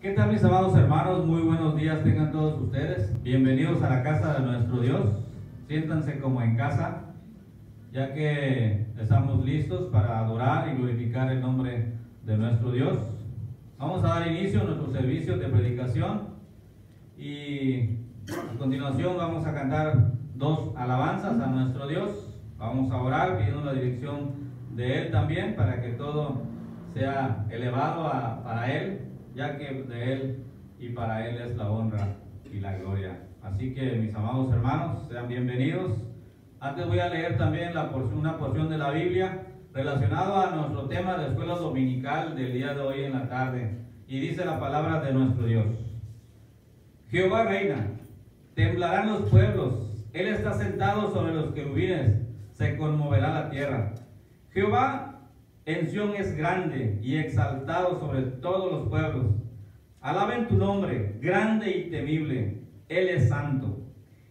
¿Qué tal, mis amados hermanos? Muy buenos días tengan todos ustedes. Bienvenidos a la casa de nuestro Dios. Siéntanse como en casa, ya que estamos listos para adorar y glorificar el nombre de nuestro Dios. Vamos a dar inicio a nuestro servicio de predicación y a continuación vamos a cantar 2 alabanzas a nuestro Dios. Vamos a orar pidiendo la dirección de Él también para que todo sea elevado para Él, ya que de Él y para Él es la honra y la gloria. Así que, mis amados hermanos, sean bienvenidos. Antes voy a leer también una porción de la Biblia relacionado a nuestro tema de escuela dominical del día de hoy en la tarde. Y dice la palabra de nuestro Dios: Jehová reina, temblarán los pueblos, Él está sentado sobre los querubines, se conmoverá la tierra. Jehová en Sión es grande y exaltado sobre todos los pueblos. Alaben tu nombre, grande y temible. Él es santo.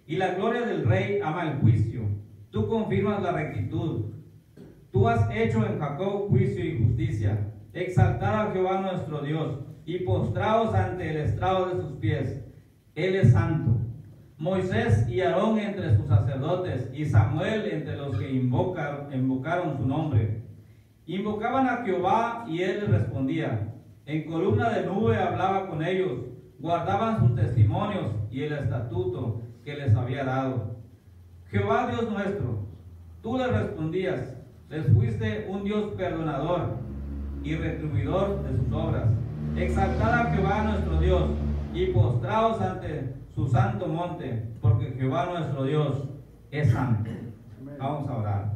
Y la gloria del Rey ama el juicio. Tú confirmas la rectitud. Tú has hecho en Jacob juicio y justicia. Exaltad a Jehová nuestro Dios y postraos ante el estrado de sus pies. Él es santo. Moisés y Aarón entre sus sacerdotes y Samuel entre los que invocaron su nombre. Invocaban a Jehová y Él les respondía. En columna de nube hablaba con ellos. Guardaban sus testimonios y el estatuto que les había dado. Jehová Dios nuestro, tú les respondías. Les fuiste un Dios perdonador y retribuidor de sus obras. Exaltad a Jehová nuestro Dios y postraos ante su santo monte, porque Jehová nuestro Dios es santo. Vamos a orar.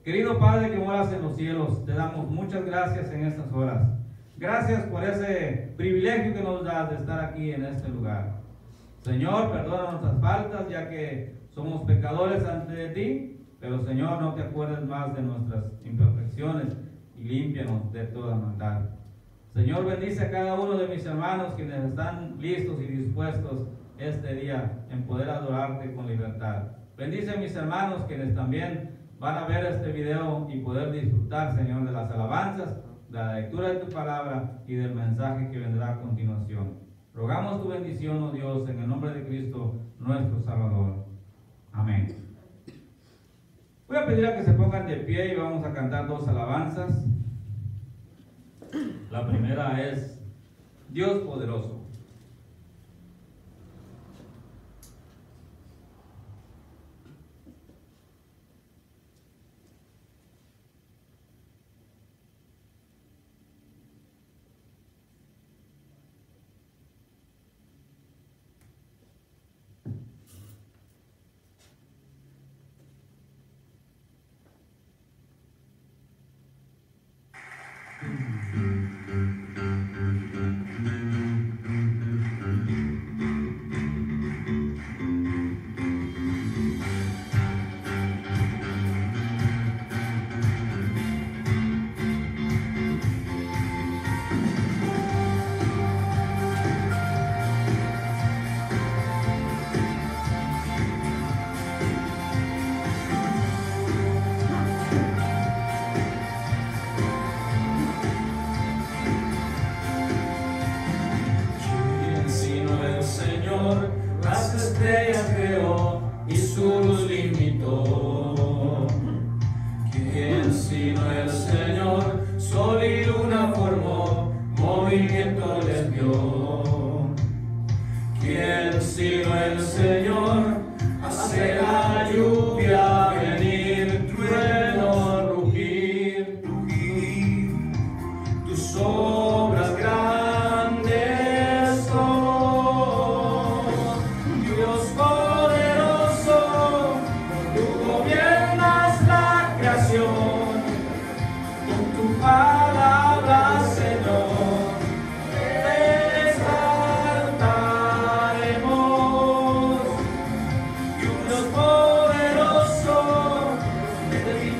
Querido Padre que moras en los cielos, te damos muchas gracias en estas horas. Gracias por ese privilegio que nos das de estar aquí en este lugar. Señor, perdona nuestras faltas, ya que somos pecadores ante de ti, pero Señor, no te acuerdes más de nuestras imperfecciones y límpianos de toda maldad. Señor, bendice a cada uno de mis hermanos quienes están listos y dispuestos este día en poder adorarte con libertad. Bendice a mis hermanos quienes también van a ver este video y poder disfrutar, Señor, de las alabanzas, de la lectura de tu palabra y del mensaje que vendrá a continuación. Rogamos tu bendición, oh Dios, en el nombre de Cristo, nuestro Salvador. Amén. Voy a pedir a que se pongan de pie y vamos a cantar 2 alabanzas. La primera es Dios poderoso.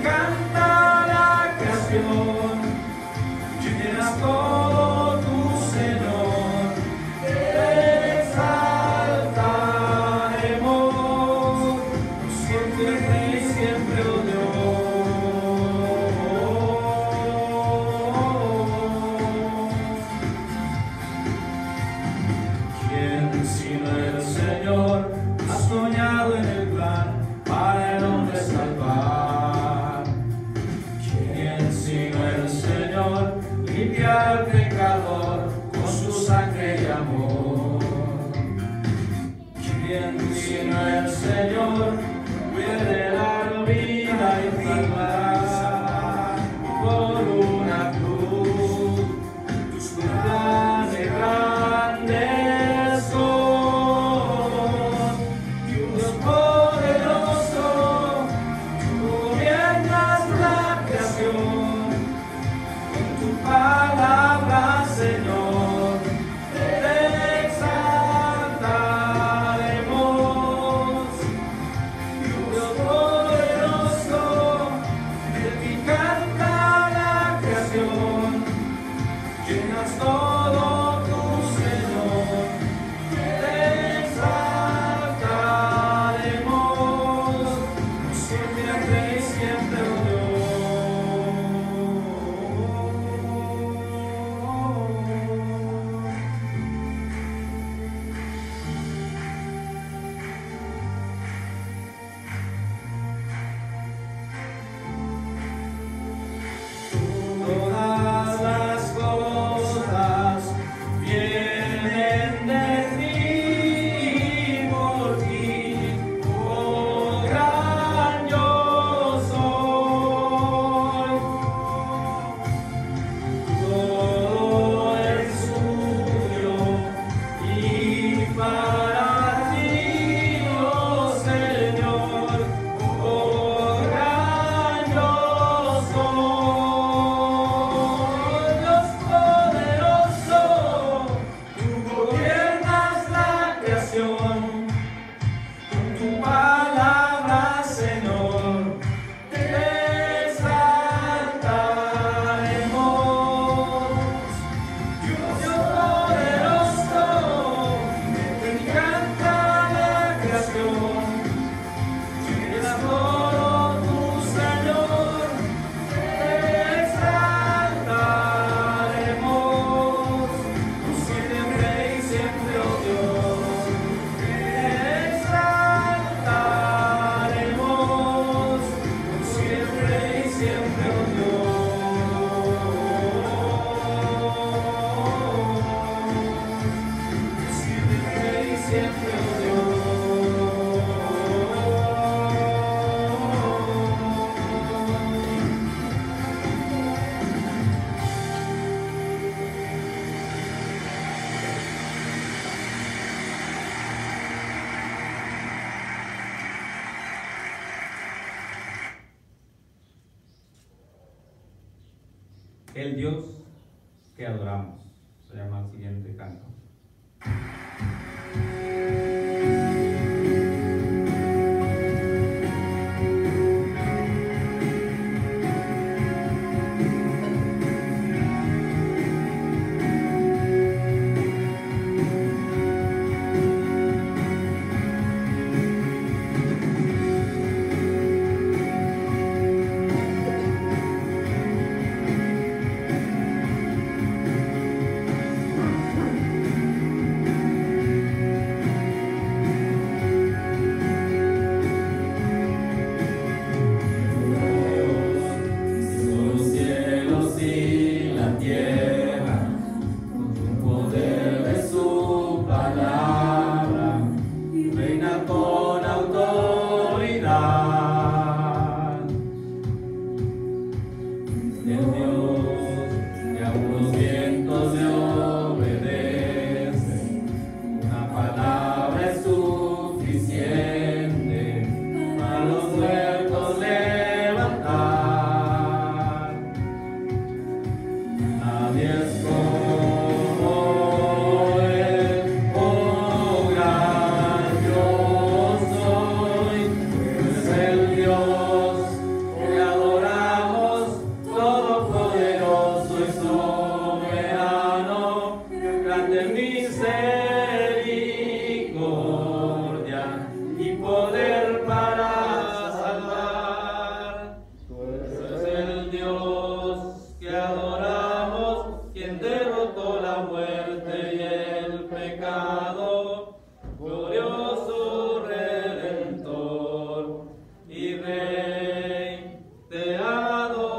Canta la creación, llenas todo. al pecador con su sangre y amor. Quien vino el Señor, puede dar vida y salvar por una cruz. Tus planes grandes son, Dios poderoso, tú gobiernas la creación. Con tu palabra, Señor, te exaltaremos. Dios poderoso, de ti canta la creación. Llenas todo tu Señor, te exaltaremos. Siempre y siempre, oh Dios. Todas las cosas vienen de ti, por ti, oh gran yo soy. Todo es tuyo y para ti, oh Señor, oh gran yo soy. Dios poderoso, tú gobiernas la creación. Con tu palabra, Señor, te exaltaremos. Dios poderoso, te encanta la creación. Llenas todo tu Señor, te exaltaremos. Siempre y siempre, oh Dios, te exaltaremos. Siempre y siempre, oh Dios. Siempre y siempre, oh Dios. El Dios que adoramos. Se llama el siguiente canto. Los cielos y la tierra, con tu poder de su palabra, reina con autoridad. El Dios que a los vientos le obedece, una palabra es suficiente para los muertos levantar. Nadie es como Él, oh gran yo soy. Tú eres el Dios que adoramos, todopoderoso y soberano, grande misericordia y poder para salvar. Tú eres el Dios que adoramos, quien derrotó la muerte y el pecado, glorioso Redentor y Rey, te adoramos.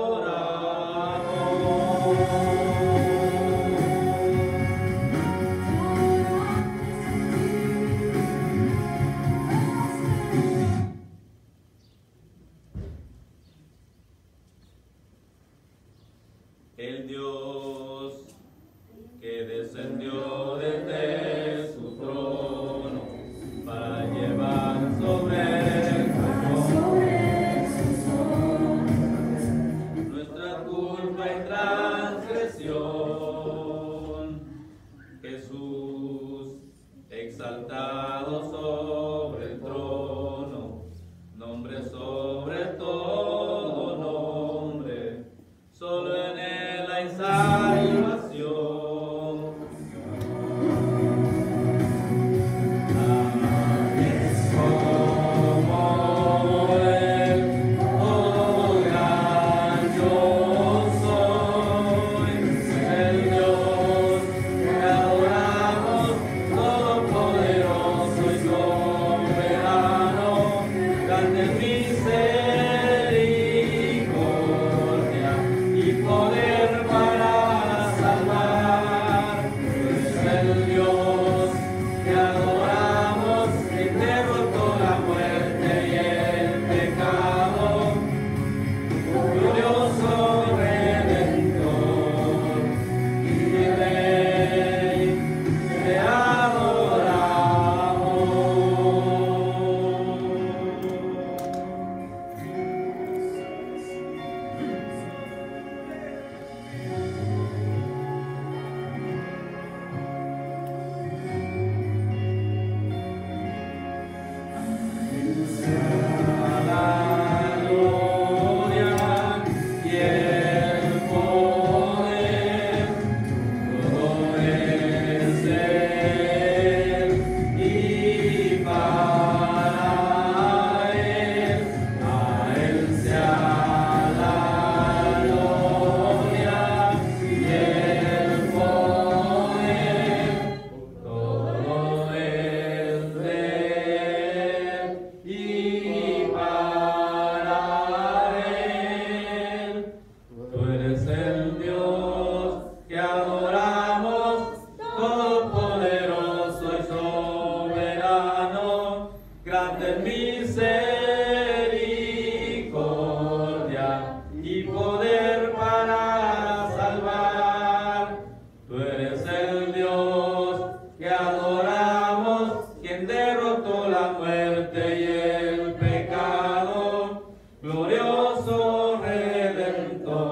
eres el Dios que adoramos, quien derrotó la muerte y el pecado, glorioso Redentor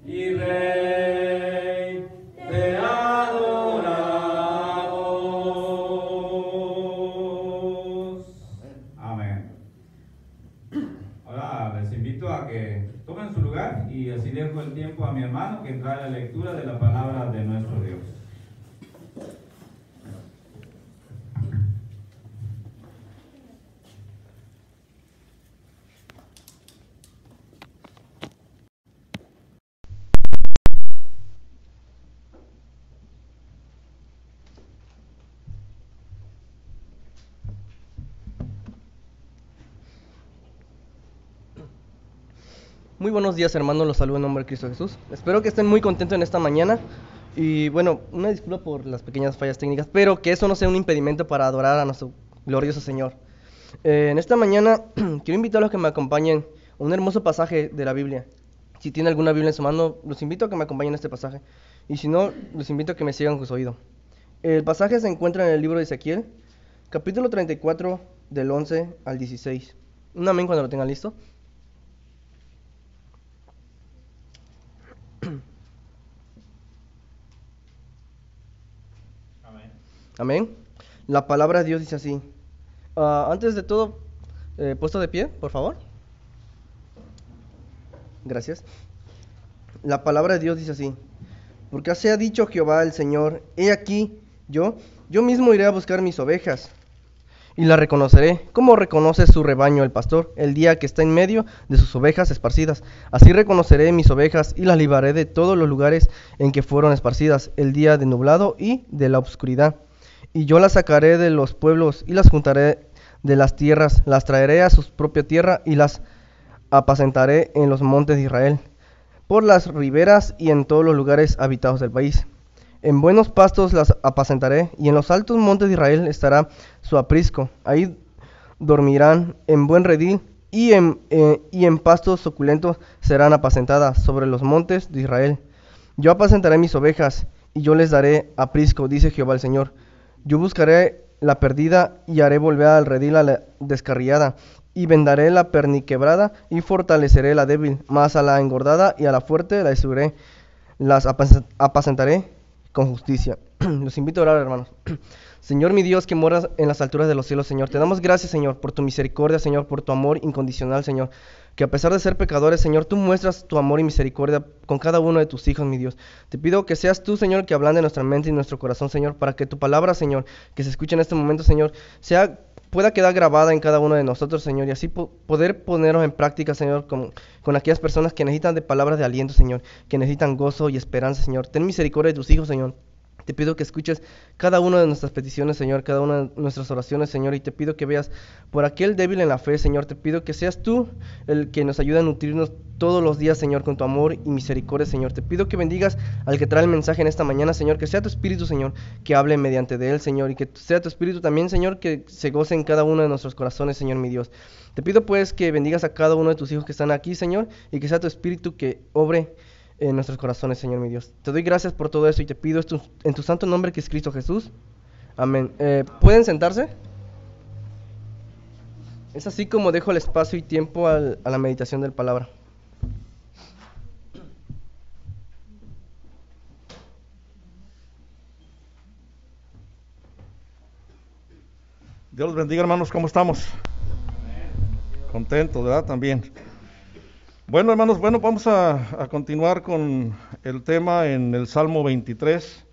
y Rey, te adoramos. Amén. Ahora les invito a que tomen su lugar y así dejo el tiempo a mi hermano que entra a la lectura de la palabra de nuestro Dios. Muy buenos días, hermanos, los saludo en nombre de Cristo Jesús. Espero que estén muy contentos en esta mañana. Y bueno, una disculpa por las pequeñas fallas técnicas, pero que eso no sea un impedimento para adorar a nuestro glorioso Señor. En esta mañana quiero invitarlos a que me acompañen a un hermoso pasaje de la Biblia. Si tiene alguna Biblia en su mano, los invito a que me acompañen a este pasaje. Y si no, los invito a que me sigan con su oído. El pasaje se encuentra en el libro de Ezequiel, capítulo 34, del 11 al 16. Un amén cuando lo tengan listo. Amén. La palabra de Dios dice así. Antes de todo, puesto de pie, por favor. Gracias. La palabra de Dios dice así. Porque así ha dicho Jehová el Señor, he aquí, yo mismo iré a buscar mis ovejas, y las reconoceré, como reconoce su rebaño el pastor, el día que está en medio de sus ovejas esparcidas. Así reconoceré mis ovejas, y las libraré de todos los lugares en que fueron esparcidas, el día de nublado y de la obscuridad. Y yo las sacaré de los pueblos, y las juntaré de las tierras, las traeré a su propia tierra, y las apacentaré en los montes de Israel, por las riberas y en todos los lugares habitados del país. En buenos pastos las apacentaré, y en los altos montes de Israel estará su aprisco. Ahí dormirán en buen redil, y en pastos suculentos serán apacentadas sobre los montes de Israel. Yo apacentaré mis ovejas, y yo les daré aprisco, dice Jehová el Señor. Yo buscaré la perdida, y haré volver al redil a la descarriada, y vendaré la perniquebrada, y fortaleceré la débil, mas a la engordada y a la fuerte la destruiré. Las apacentaré con justicia. Los invito a orar, hermanos. Señor mi Dios, que moras en las alturas de los cielos, Señor, te damos gracias, Señor, por tu misericordia, Señor, por tu amor incondicional, Señor, que a pesar de ser pecadores, Señor, tú muestras tu amor y misericordia con cada uno de tus hijos, mi Dios. Te pido que seas tú, Señor, que ablande nuestra mente y nuestro corazón, Señor, para que tu palabra, Señor, que se escuche en este momento, Señor, pueda quedar grabada en cada uno de nosotros, Señor, y así poder ponernos en práctica, Señor, con aquellas personas que necesitan de palabras de aliento, Señor, que necesitan gozo y esperanza, Señor. Ten misericordia de tus hijos, Señor. Te pido que escuches cada una de nuestras peticiones, Señor, cada una de nuestras oraciones, Señor, y te pido que veas por aquel débil en la fe, Señor. Te pido que seas tú el que nos ayude a nutrirnos todos los días, Señor, con tu amor y misericordia, Señor. Te pido que bendigas al que trae el mensaje en esta mañana, Señor, que sea tu Espíritu, Señor, que hable mediante de él, Señor, y que sea tu Espíritu también, Señor, que se goce en cada uno de nuestros corazones, Señor, mi Dios. Te pido, pues, que bendigas a cada uno de tus hijos que están aquí, Señor, y que sea tu Espíritu que obre en nuestros corazones, Señor mi Dios. Te doy gracias por todo esto y te pido esto en tu santo nombre, que es Cristo Jesús. Amén. ¿Pueden sentarse? Es así como dejo el espacio y tiempo a la meditación del palabra. Dios los bendiga, hermanos, ¿cómo estamos? Contentos, ¿verdad? También. Bueno, hermanos, vamos a continuar con el tema en el Salmo 23.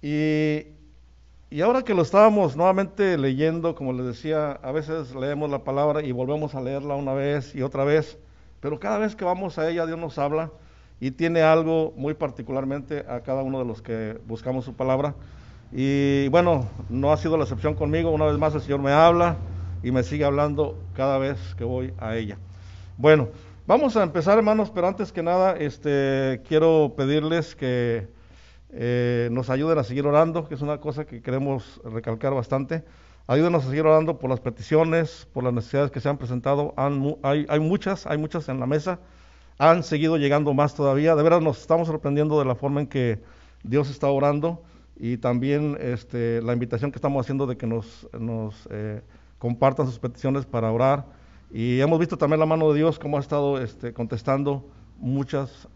Y ahora que lo estábamos nuevamente leyendo, como les decía, a veces leemos la palabra y volvemos a leerla una vez y otra vez, pero cada vez que vamos a ella, Dios nos habla y tiene algo muy particularmente a cada uno de los que buscamos su palabra. Y bueno, no ha sido la excepción conmigo. Una vez más el Señor me habla y me sigue hablando cada vez que voy a ella. Bueno, vamos a empezar, hermanos, pero antes que nada quiero pedirles que nos ayuden a seguir orando, que es una cosa que queremos recalcar bastante. Ayúdenos a seguir orando por las peticiones, por las necesidades que se han presentado. Hay muchas en la mesa. Han seguido llegando más todavía. De veras nos estamos sorprendiendo de la forma en que Dios está orando, y también la invitación que estamos haciendo de que nos compartan sus peticiones para orar. Y hemos visto también la mano de Dios, cómo ha estado contestando muchas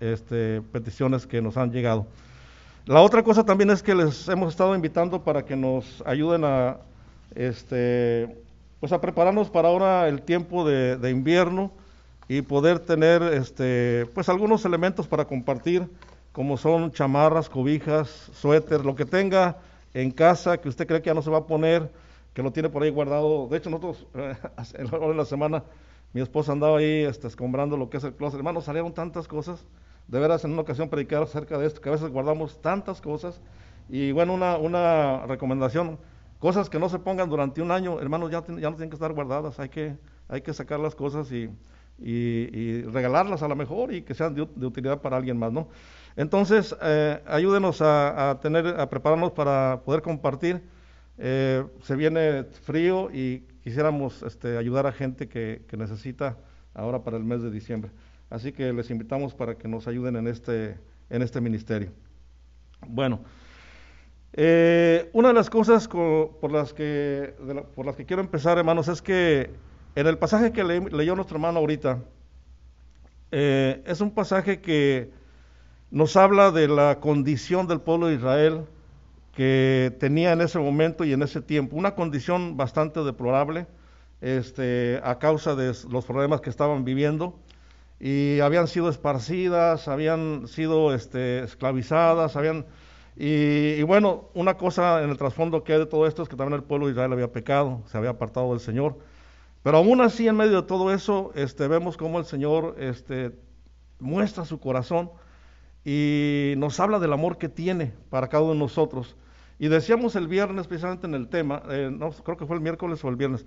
peticiones que nos han llegado. La otra cosa también es que les hemos estado invitando para que nos ayuden a pues a prepararnos para ahora el tiempo de invierno, y poder tener pues algunos elementos para compartir, como son chamarras, cobijas, suéter, lo que tenga en casa que usted cree que ya no se va a poner, que lo tiene por ahí guardado. De hecho, nosotros ahora en la semana, mi esposa andaba ahí escombrando lo que es el closet. Hermanos, salieron tantas cosas. De veras, en una ocasión predicar acerca de esto, que a veces guardamos tantas cosas. Y bueno, una recomendación: cosas que no se pongan durante un año, hermanos, ya no tienen que estar guardadas. Hay que sacar las cosas y regalarlas a lo mejor, y que sean de utilidad para alguien más, ¿no? Entonces, ayúdenos a prepararnos para poder compartir. Se viene frío y quisiéramos ayudar a gente que necesita ahora para el mes de diciembre. Así que les invitamos para que nos ayuden en este ministerio. Bueno, una de las cosas por las que quiero empezar, hermanos, es que en el pasaje que leyó nuestro hermano ahorita, es un pasaje que nos habla de la condición del pueblo de Israel que tenía en ese momento y en ese tiempo, una condición bastante deplorable, a causa de los problemas que estaban viviendo, y habían sido esparcidas, habían sido esclavizadas, y bueno, una cosa en el trasfondo que hay de todo esto es que también el pueblo de Israel había pecado, se había apartado del Señor. Pero aún así, en medio de todo eso, vemos cómo el Señor muestra su corazón y nos habla del amor que tiene para cada uno de nosotros. Y decíamos el viernes, precisamente en el tema, no creo que fue el miércoles o el viernes,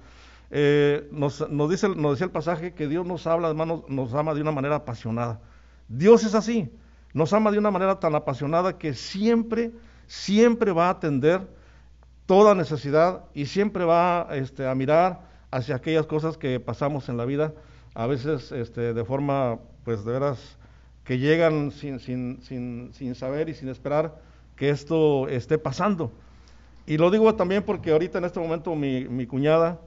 nos decía el pasaje que Dios nos habla, hermanos, nos ama de una manera apasionada. Dios es así, nos ama de una manera tan apasionada que siempre va a atender toda necesidad, y siempre va a mirar hacia aquellas cosas que pasamos en la vida, a veces de forma, pues de veras, que llegan sin saber y sin esperar que esto esté pasando. Y lo digo también porque ahorita en este momento mi cuñada,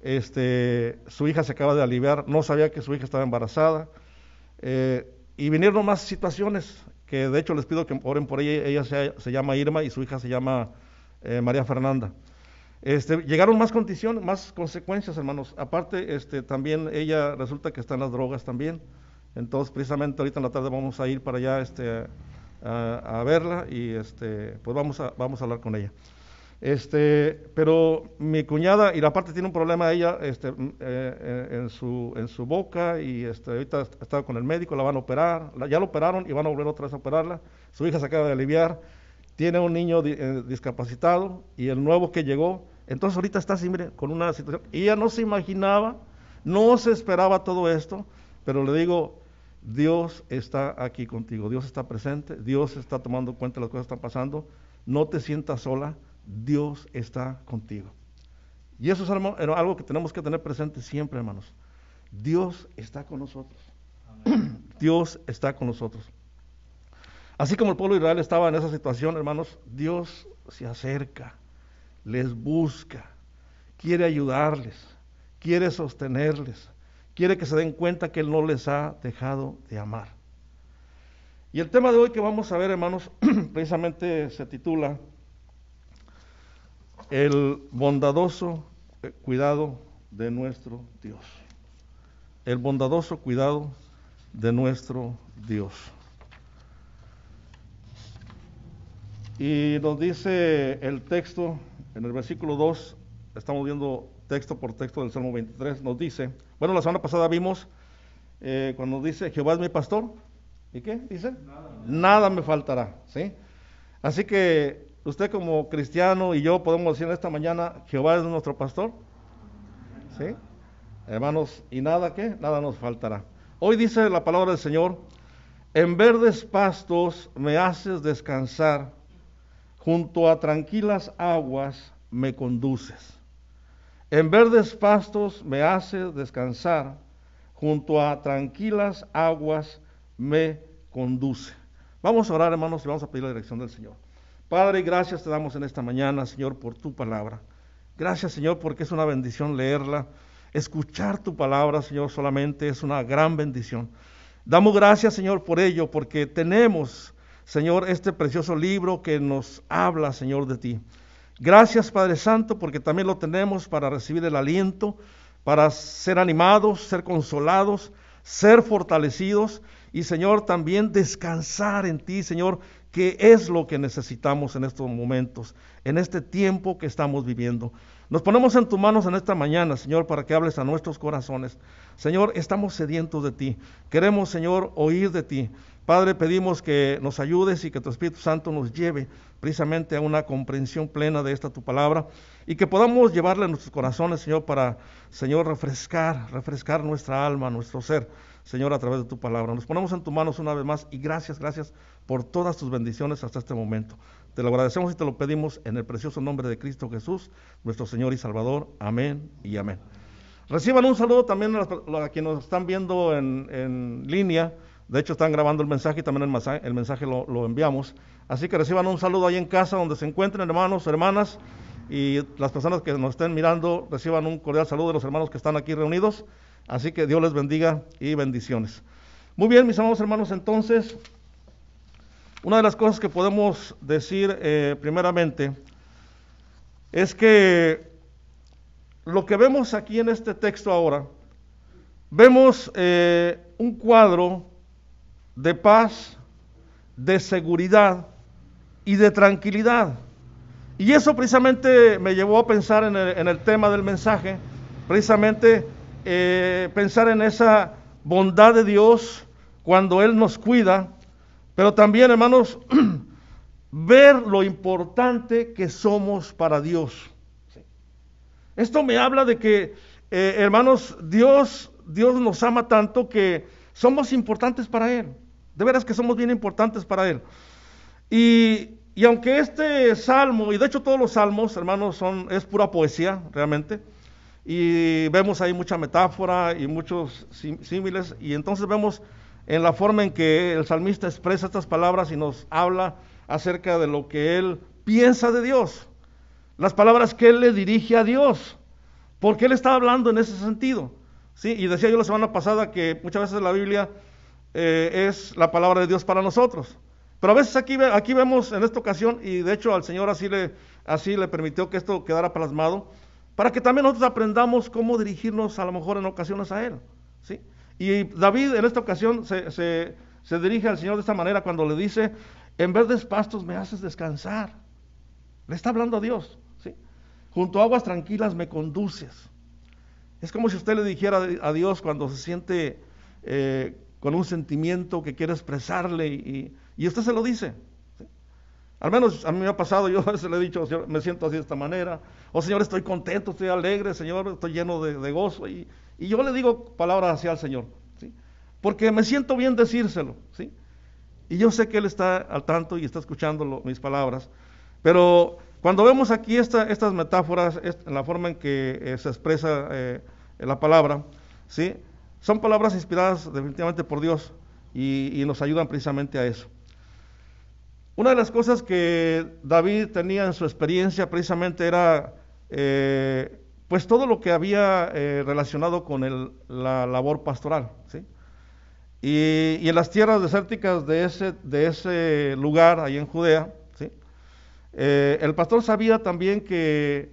su hija se acaba de aliviar, no sabía que su hija estaba embarazada, y vinieron más situaciones que de hecho les pido que oren por ella. Ella se llama Irma y su hija se llama María Fernanda. Llegaron más condiciones, más consecuencias, hermanos. Aparte, también ella resulta que está en las drogas también. Entonces, precisamente ahorita en la tarde vamos a ir para allá a verla, y pues vamos a hablar con ella. Pero mi cuñada, y aparte tiene un problema ella en su boca, y ahorita está con el médico, la van a operar, ya la operaron y van a volver otra vez a operarla. Su hija se acaba de aliviar, tiene un niño discapacitado, y el nuevo que llegó. Entonces ahorita está así, mire, con una situación, y ella no se imaginaba, no se esperaba todo esto, pero le digo, Dios está aquí contigo, Dios está presente, Dios está tomando cuenta de las cosas que están pasando, no te sientas sola, Dios está contigo. Y eso es algo que tenemos que tener presente siempre, hermanos. Dios está con nosotros. Dios está con nosotros. Así como el pueblo de Israel estaba en esa situación, hermanos, Dios se acerca, les busca, quiere ayudarles, quiere sostenerles, quiere que se den cuenta que Él no les ha dejado de amar. Y el tema de hoy que vamos a ver, hermanos, precisamente se titula El bondadoso cuidado de nuestro Dios. El bondadoso cuidado de nuestro Dios. Y nos dice el texto en el versículo 2, estamos viendo texto por texto del Salmo 23, nos dice, bueno, la semana pasada vimos cuando dice, Jehová es mi pastor, ¿y qué dice? Nada me faltará, ¿sí? Así que usted como cristiano y yo podemos decir esta mañana, Jehová es nuestro pastor, ¿sí? Hermanos, ¿y nada qué? Nada nos faltará. Hoy dice la palabra del Señor, en verdes pastos me haces descansar, junto a tranquilas aguas me conduces. En verdes pastos me haces descansar, junto a tranquilas aguas me conduce. Vamos a orar, hermanos, y vamos a pedir la dirección del Señor. Padre, gracias te damos en esta mañana, Señor, por tu palabra. Gracias, Señor, porque es una bendición leerla. Escuchar tu palabra, Señor, solamente es una gran bendición. Damos gracias, Señor, por ello, porque tenemos, Señor, este precioso libro que nos habla, Señor, de ti. Gracias, Padre Santo, porque también lo tenemos para recibir el aliento, para ser animados, ser consolados, ser fortalecidos y, Señor, también descansar en ti, Señor, que es lo que necesitamos en estos momentos, en este tiempo que estamos viviendo. Nos ponemos en tus manos en esta mañana, Señor, para que hables a nuestros corazones. Señor, estamos sedientos de ti. Queremos, Señor, oír de ti. Padre, pedimos que nos ayudes y que tu Espíritu Santo nos lleve precisamente a una comprensión plena de esta tu palabra y que podamos llevarla a nuestros corazones, Señor, para, Señor, refrescar nuestra alma, nuestro ser, Señor, a través de tu palabra. Nos ponemos en tus manos una vez más y gracias por todas tus bendiciones hasta este momento. Te lo agradecemos y te lo pedimos en el precioso nombre de Cristo Jesús, nuestro Señor y Salvador. Amén y amén. Reciban un saludo también a quienes nos están viendo en línea. De hecho, están grabando el mensaje y también el mensaje lo enviamos. Así que reciban un saludo ahí en casa donde se encuentren, hermanos, hermanas, y las personas que nos estén mirando reciban un cordial saludo de los hermanos que están aquí reunidos. Así que Dios les bendiga y bendiciones. Muy bien, mis amados hermanos, entonces, una de las cosas que podemos decir primeramente es que lo que vemos aquí en este texto ahora, vemos un cuadro de paz, de seguridad y de tranquilidad. Y eso precisamente me llevó a pensar en el tema del mensaje, precisamente pensar en esa bondad de Dios cuando Él nos cuida, pero también, hermanos, ver lo importante que somos para Dios. Esto me habla de que, hermanos, Dios nos ama tanto que somos importantes para Él. De veras que somos bien importantes para Él. Y aunque este salmo, y de hecho todos los salmos, hermanos, es pura poesía, realmente, y vemos ahí mucha metáfora y muchos símiles, y entonces vemos en la forma en que el salmista expresa estas palabras y nos habla acerca de lo que él piensa de Dios, las palabras que él le dirige a Dios, porque él está hablando en ese sentido, ¿sí? Y decía yo la semana pasada que muchas veces la Biblia es la palabra de Dios para nosotros, pero a veces aquí vemos en esta ocasión, y de hecho al Señor así le permitió que esto quedara plasmado, para que también nosotros aprendamos cómo dirigirnos a lo mejor en ocasiones a Él, ¿sí? Y David en esta ocasión se dirige al Señor de esta manera cuando le dice, en verdes pastos me haces descansar. Le está hablando a Dios, ¿sí? Junto a aguas tranquilas me conduces. Es como si usted le dijera a Dios cuando se siente con un sentimiento que quiere expresarle y usted se lo dice, ¿sí? Al menos a mí me ha pasado, yo a veces le he dicho, Señor, me siento así de esta manera, o Señor, estoy contento, estoy alegre, Señor, estoy lleno de gozo, y yo le digo palabras así al Señor, ¿sí? Porque me siento bien decírselo, ¿sí? Y yo sé que Él está al tanto y está escuchando mis palabras, pero cuando vemos aquí estas metáforas, la forma en que se expresa la palabra, ¿sí? Son palabras inspiradas definitivamente por Dios y nos ayudan precisamente a eso. Una de las cosas que David tenía en su experiencia precisamente era pues todo lo que había relacionado con la labor pastoral, ¿sí? Y en las tierras desérticas de ese lugar, ahí en Judea, ¿sí? El pastor sabía también que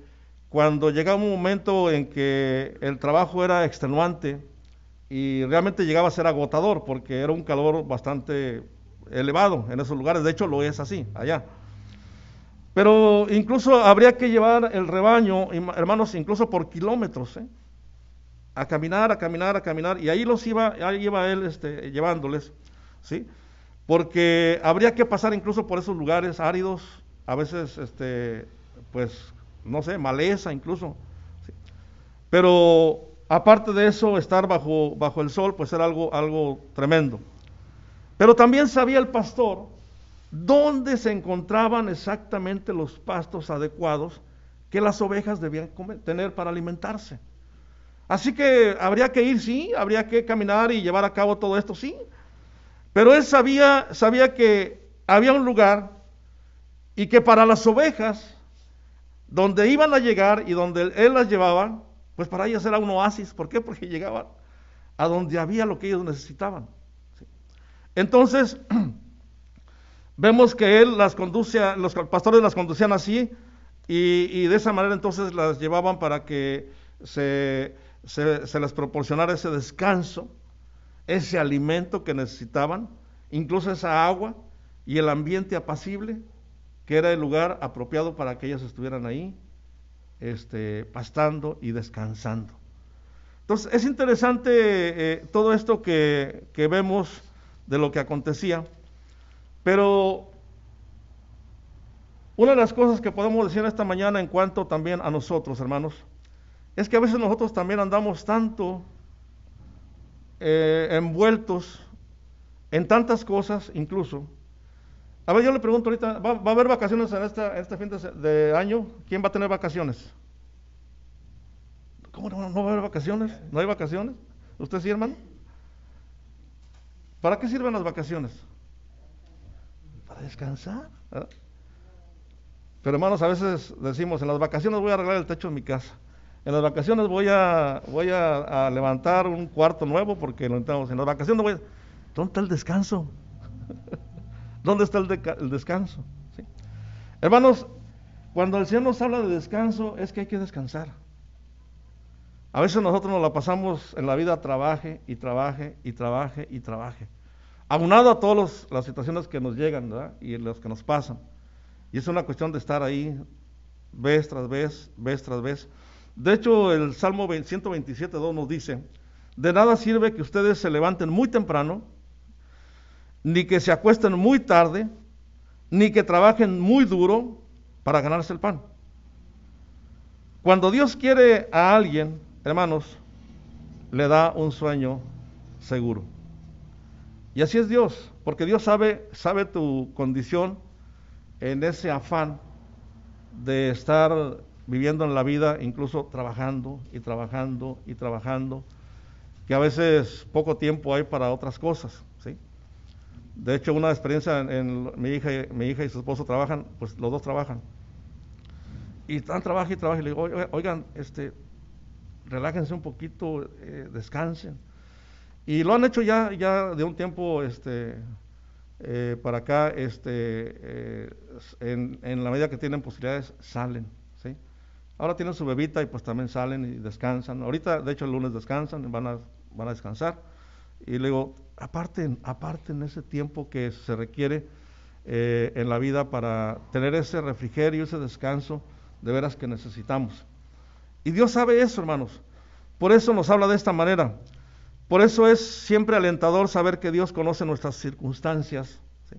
cuando llegaba un momento en que el trabajo era extenuante y realmente llegaba a ser agotador, porque era un calor bastante elevado en esos lugares, de hecho lo es así, allá. Pero incluso habría que llevar el rebaño, hermanos, incluso por kilómetros, a caminar, y ahí iba él llevándoles, ¿sí? Porque habría que pasar incluso por esos lugares áridos, a veces, pues, no sé, maleza incluso, ¿sí? Pero aparte de eso, estar bajo el sol, pues era algo tremendo. Pero también sabía el pastor dónde se encontraban exactamente los pastos adecuados que las ovejas debían tener para alimentarse. Así que habría que ir, sí, habría que caminar y llevar a cabo todo esto, sí. Pero él sabía que había un lugar y que para las ovejas, donde iban a llegar y donde él las llevaba, pues para ellas era un oasis. ¿Por qué? Porque llegaban a donde había lo que ellos necesitaban. ¿Sí? Entonces, vemos que él las conduce, los pastores las conducían así, y de esa manera entonces las llevaban para que se les proporcionara ese descanso, ese alimento que necesitaban, incluso esa agua y el ambiente apacible, que era el lugar apropiado para que ellas estuvieran ahí, pastando y descansando. Entonces, es interesante todo esto que vemos de lo que acontecía, pero una de las cosas que podemos decir esta mañana en cuanto también a nosotros, hermanos, es que a veces nosotros también andamos tanto envueltos en tantas cosas, incluso. A ver, yo le pregunto ahorita, ¿va a haber vacaciones en este fin de año? ¿Quién va a tener vacaciones? ¿Cómo no va a haber vacaciones? ¿No hay vacaciones? ¿Usted sí, hermano? ¿Para qué sirven las vacaciones? Para descansar, ¿verdad? Pero hermanos, a veces decimos, en las vacaciones voy a arreglar el techo de mi casa. En las vacaciones voy a levantar un cuarto nuevo porque lo intentamos. En las vacaciones ¿dónde está el descanso? ¿Dónde está el descanso? ¿Sí? Hermanos, cuando el Señor nos habla de descanso, es que hay que descansar. A veces nosotros nos la pasamos en la vida trabaje y trabaje y trabaje y trabaje. Aunado a todas las situaciones que nos llegan, ¿verdad? Y las que nos pasan. Y es una cuestión de estar ahí vez tras vez, vez tras vez. De hecho, el Salmo 127:2 nos dice, de nada sirve que ustedes se levanten muy temprano, ni que se acuesten muy tarde, ni que trabajen muy duro para ganarse el pan. Cuando Dios quiere a alguien, hermanos, le da un sueño seguro. Y así es Dios, porque Dios sabe tu condición en ese afán de estar viviendo en la vida, incluso trabajando y trabajando y trabajando, que a veces poco tiempo hay para otras cosas, ¿sí? De hecho, una experiencia mi hija y su esposo trabajan, pues los dos trabajan. Y están trabajando y trabajan, y le digo, oigan, relájense un poquito, descansen. Y lo han hecho ya de un tiempo para acá, en la medida que tienen posibilidades, salen, ¿sí? Ahora tienen su bebita y pues también salen y descansan. Ahorita, de hecho, el lunes descansan, van a descansar. Y le digo, aparten ese tiempo que se requiere en la vida para tener ese refrigerio, ese descanso, de veras que necesitamos. Y Dios sabe eso, hermanos. Por eso nos habla de esta manera. Por eso es siempre alentador saber que Dios conoce nuestras circunstancias, ¿sí?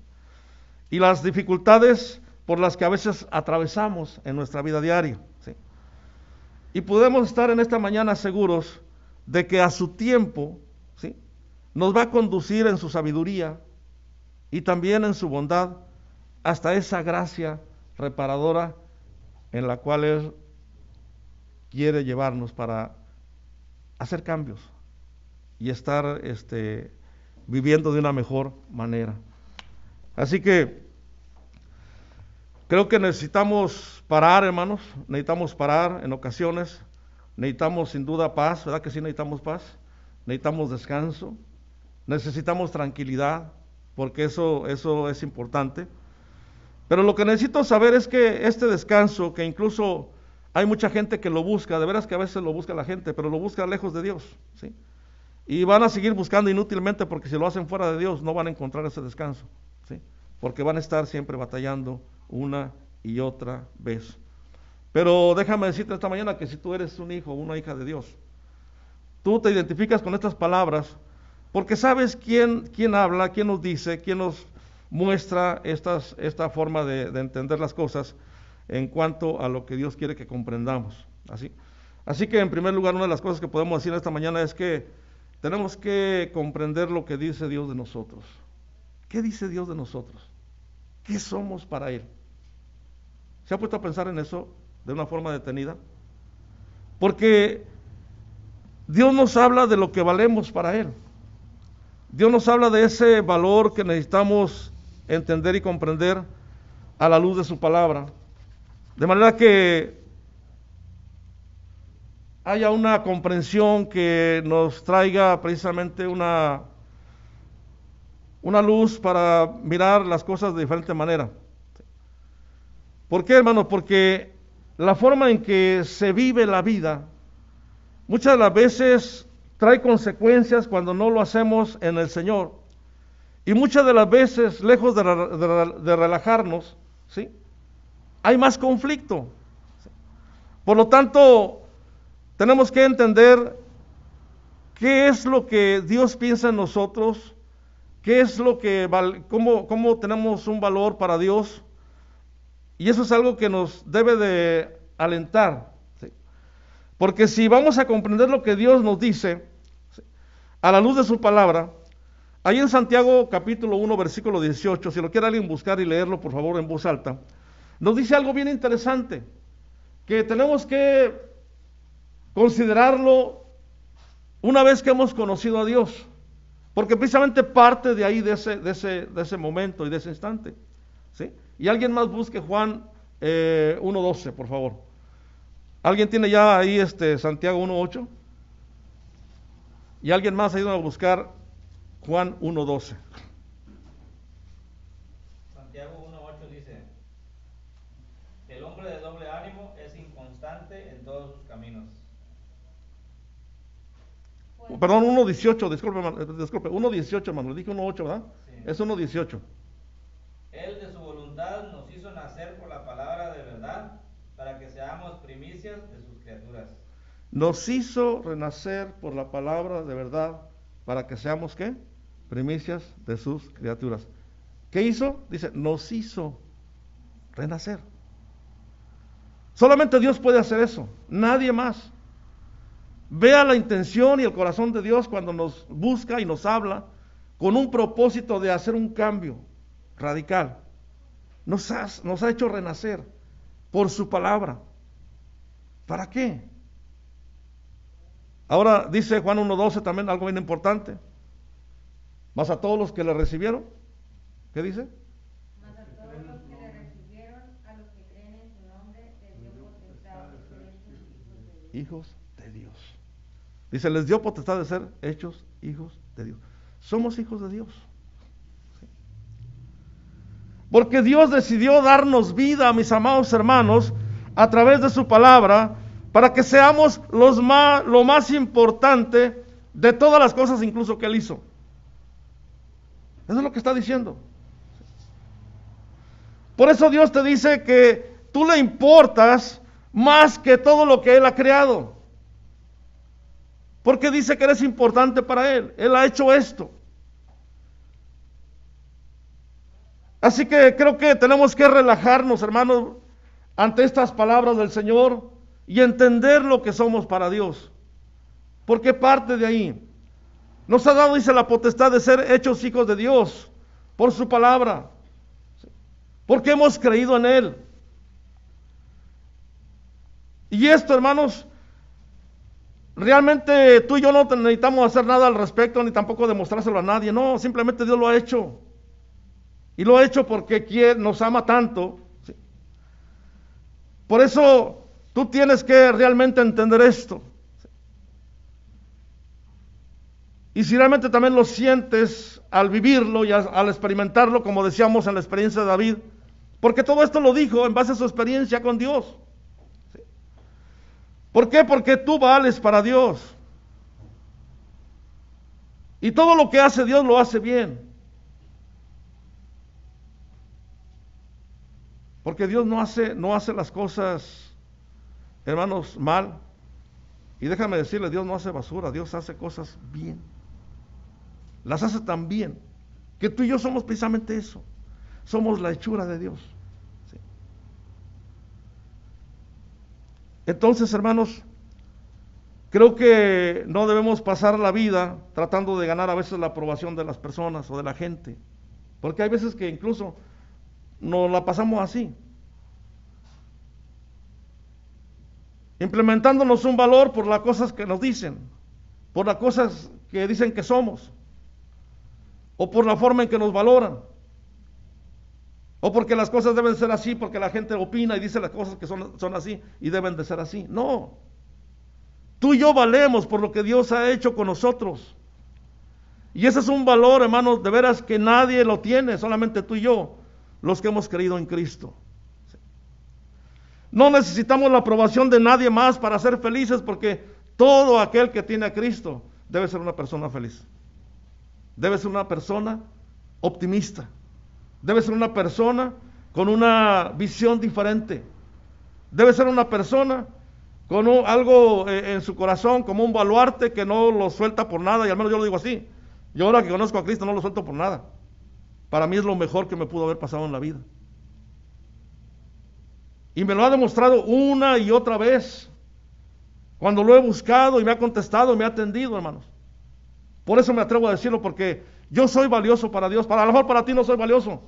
Y las dificultades por las que a veces atravesamos en nuestra vida diaria, ¿sí? Y podemos estar en esta mañana seguros de que a su tiempo, ¿sí?, nos va a conducir en su sabiduría y también en su bondad hasta esa gracia reparadora en la cual Él quiere llevarnos para hacer cambios y estar viviendo de una mejor manera. Así que creo que necesitamos parar, hermanos, necesitamos parar en ocasiones, necesitamos sin duda paz, ¿verdad que sí necesitamos paz? Necesitamos descanso, necesitamos tranquilidad, porque eso es importante. Pero lo que necesito saber es que este descanso, que incluso hay mucha gente que lo busca, de veras que a veces lo busca la gente, pero lo busca lejos de Dios, ¿sí? Y van a seguir buscando inútilmente, porque si lo hacen fuera de Dios no van a encontrar ese descanso, ¿sí? Porque van a estar siempre batallando una y otra vez. Pero déjame decirte esta mañana que si tú eres un hijo o una hija de Dios, tú te identificas con estas palabras, porque sabes quién habla, quién nos dice, quién nos muestra esta forma de entender las cosas en cuanto a lo que Dios quiere que comprendamos. Así que en primer lugar, una de las cosas que podemos decir esta mañana es que tenemos que comprender lo que dice Dios de nosotros. ¿Qué dice Dios de nosotros? ¿Qué somos para Él? ¿Se ha puesto a pensar en eso de una forma detenida? Porque Dios nos habla de lo que valemos para Él. Dios nos habla de ese valor que necesitamos entender y comprender a la luz de su palabra. De manera que haya una comprensión que nos traiga precisamente una luz para mirar las cosas de diferente manera. ¿Por qué, hermanos? Porque la forma en que se vive la vida, muchas de las veces trae consecuencias cuando no lo hacemos en el Señor. Y muchas de las veces, lejos de relajarnos, ¿sí?, hay más conflicto. Por lo tanto, tenemos que entender qué es lo que Dios piensa en nosotros, qué es lo que cómo tenemos un valor para Dios, y eso es algo que nos debe de alentar, ¿sí? Porque si vamos a comprender lo que Dios nos dice, ¿sí?, a la luz de su palabra, ahí en Santiago capítulo 1 versículo 18, si lo quiere alguien buscar y leerlo por favor en voz alta, nos dice algo bien interesante, que tenemos que considerarlo una vez que hemos conocido a Dios, porque precisamente parte de ahí, de ese momento y de ese instante, ¿sí? Y alguien más busque Juan 1.12, por favor. ¿Alguien tiene ya ahí Santiago 1.8? Y alguien más ha ido a buscar Juan 1.12. Santiago 1.8 dice: el hombre de doble ánimo es inconstante en todos sus caminos. Perdón, 1.18, disculpe, 1.18, hermano, le dije 1.8, ¿verdad? Sí. Es 1.18. Él de su voluntad nos hizo nacer por la palabra de verdad, para que seamos primicias de sus criaturas. Nos hizo renacer por la palabra de verdad, para que seamos, ¿qué? Primicias de sus criaturas. ¿Qué hizo? Dice, nos hizo renacer. Solamente Dios puede hacer eso, nadie más. Vea la intención y el corazón de Dios cuando nos busca y nos habla con un propósito de hacer un cambio radical. Nos ha hecho renacer por su palabra. ¿Para qué? Ahora dice Juan 1.12 también algo bien importante. Mas a todos los que le recibieron, ¿qué dice? Mas a todos los que le recibieron, a los que creen en su nombre, les dio potestad de ser hechos Hijos de Dios. Dice, les dio potestad de ser hechos hijos de Dios. Somos hijos de Dios. ¿Sí? Porque Dios decidió darnos vida, mis amados hermanos, a través de su palabra, para que seamos lo más importante de todas las cosas, incluso que Él hizo. Eso es lo que está diciendo. Por eso Dios te dice que tú le importas más que todo lo que Él ha creado. Porque dice que eres importante para Él. Él ha hecho esto. Así que creo que tenemos que relajarnos, hermanos, ante estas palabras del Señor y entender lo que somos para Dios. Porque parte de ahí. Nos ha dado, dice, la potestad de ser hechos hijos de Dios por su palabra. Porque hemos creído en Él. Y esto, hermanos, realmente tú y yo no necesitamos hacer nada al respecto, ni tampoco demostrárselo a nadie. No, simplemente Dios lo ha hecho. Y lo ha hecho porque nos ama tanto. ¿Sí? Por eso tú tienes que realmente entender esto. ¿Sí? Y si realmente también lo sientes al vivirlo y al experimentarlo, como decíamos en la experiencia de David, porque todo esto lo dijo en base a su experiencia con Dios. ¿Sí? ¿Por qué? Porque tú vales para Dios. Y todo lo que hace Dios lo hace bien. Porque Dios no hace las cosas, hermanos, mal. Y déjame decirle, Dios no hace basura, Dios hace cosas bien. Las hace tan bien, que tú y yo somos precisamente eso. Somos la hechura de Dios. ¿Sí? Entonces, hermanos, creo que no debemos pasar la vida tratando de ganar a veces la aprobación de las personas o de la gente. Porque hay veces que incluso nos la pasamos así, implementándonos un valor por las cosas que nos dicen, por las cosas que dicen que somos. o por la forma en que nos valoran, o porque las cosas deben ser así, porque la gente opina y dice las cosas que son así y deben de ser así. No, tú y yo valemos por lo que Dios ha hecho con nosotros. Y ese es un valor, hermanos, de veras que nadie lo tiene, solamente tú y yo, los que hemos creído en Cristo. No necesitamos la aprobación de nadie más para ser felices, porque todo aquel que tiene a Cristo debe ser una persona feliz. Debe ser una persona optimista. Debe ser una persona con una visión diferente. Debe ser una persona con algo en su corazón, como un baluarte que no lo suelta por nada, y al menos yo lo digo así. Yo ahora que conozco a Cristo no lo suelto por nada. Para mí es lo mejor que me pudo haber pasado en la vida. Y me lo ha demostrado una y otra vez. Cuando lo he buscado y me ha contestado y me ha atendido, hermanos. Por eso me atrevo a decirlo, porque yo soy valioso para Dios. A lo mejor para ti no soy valioso.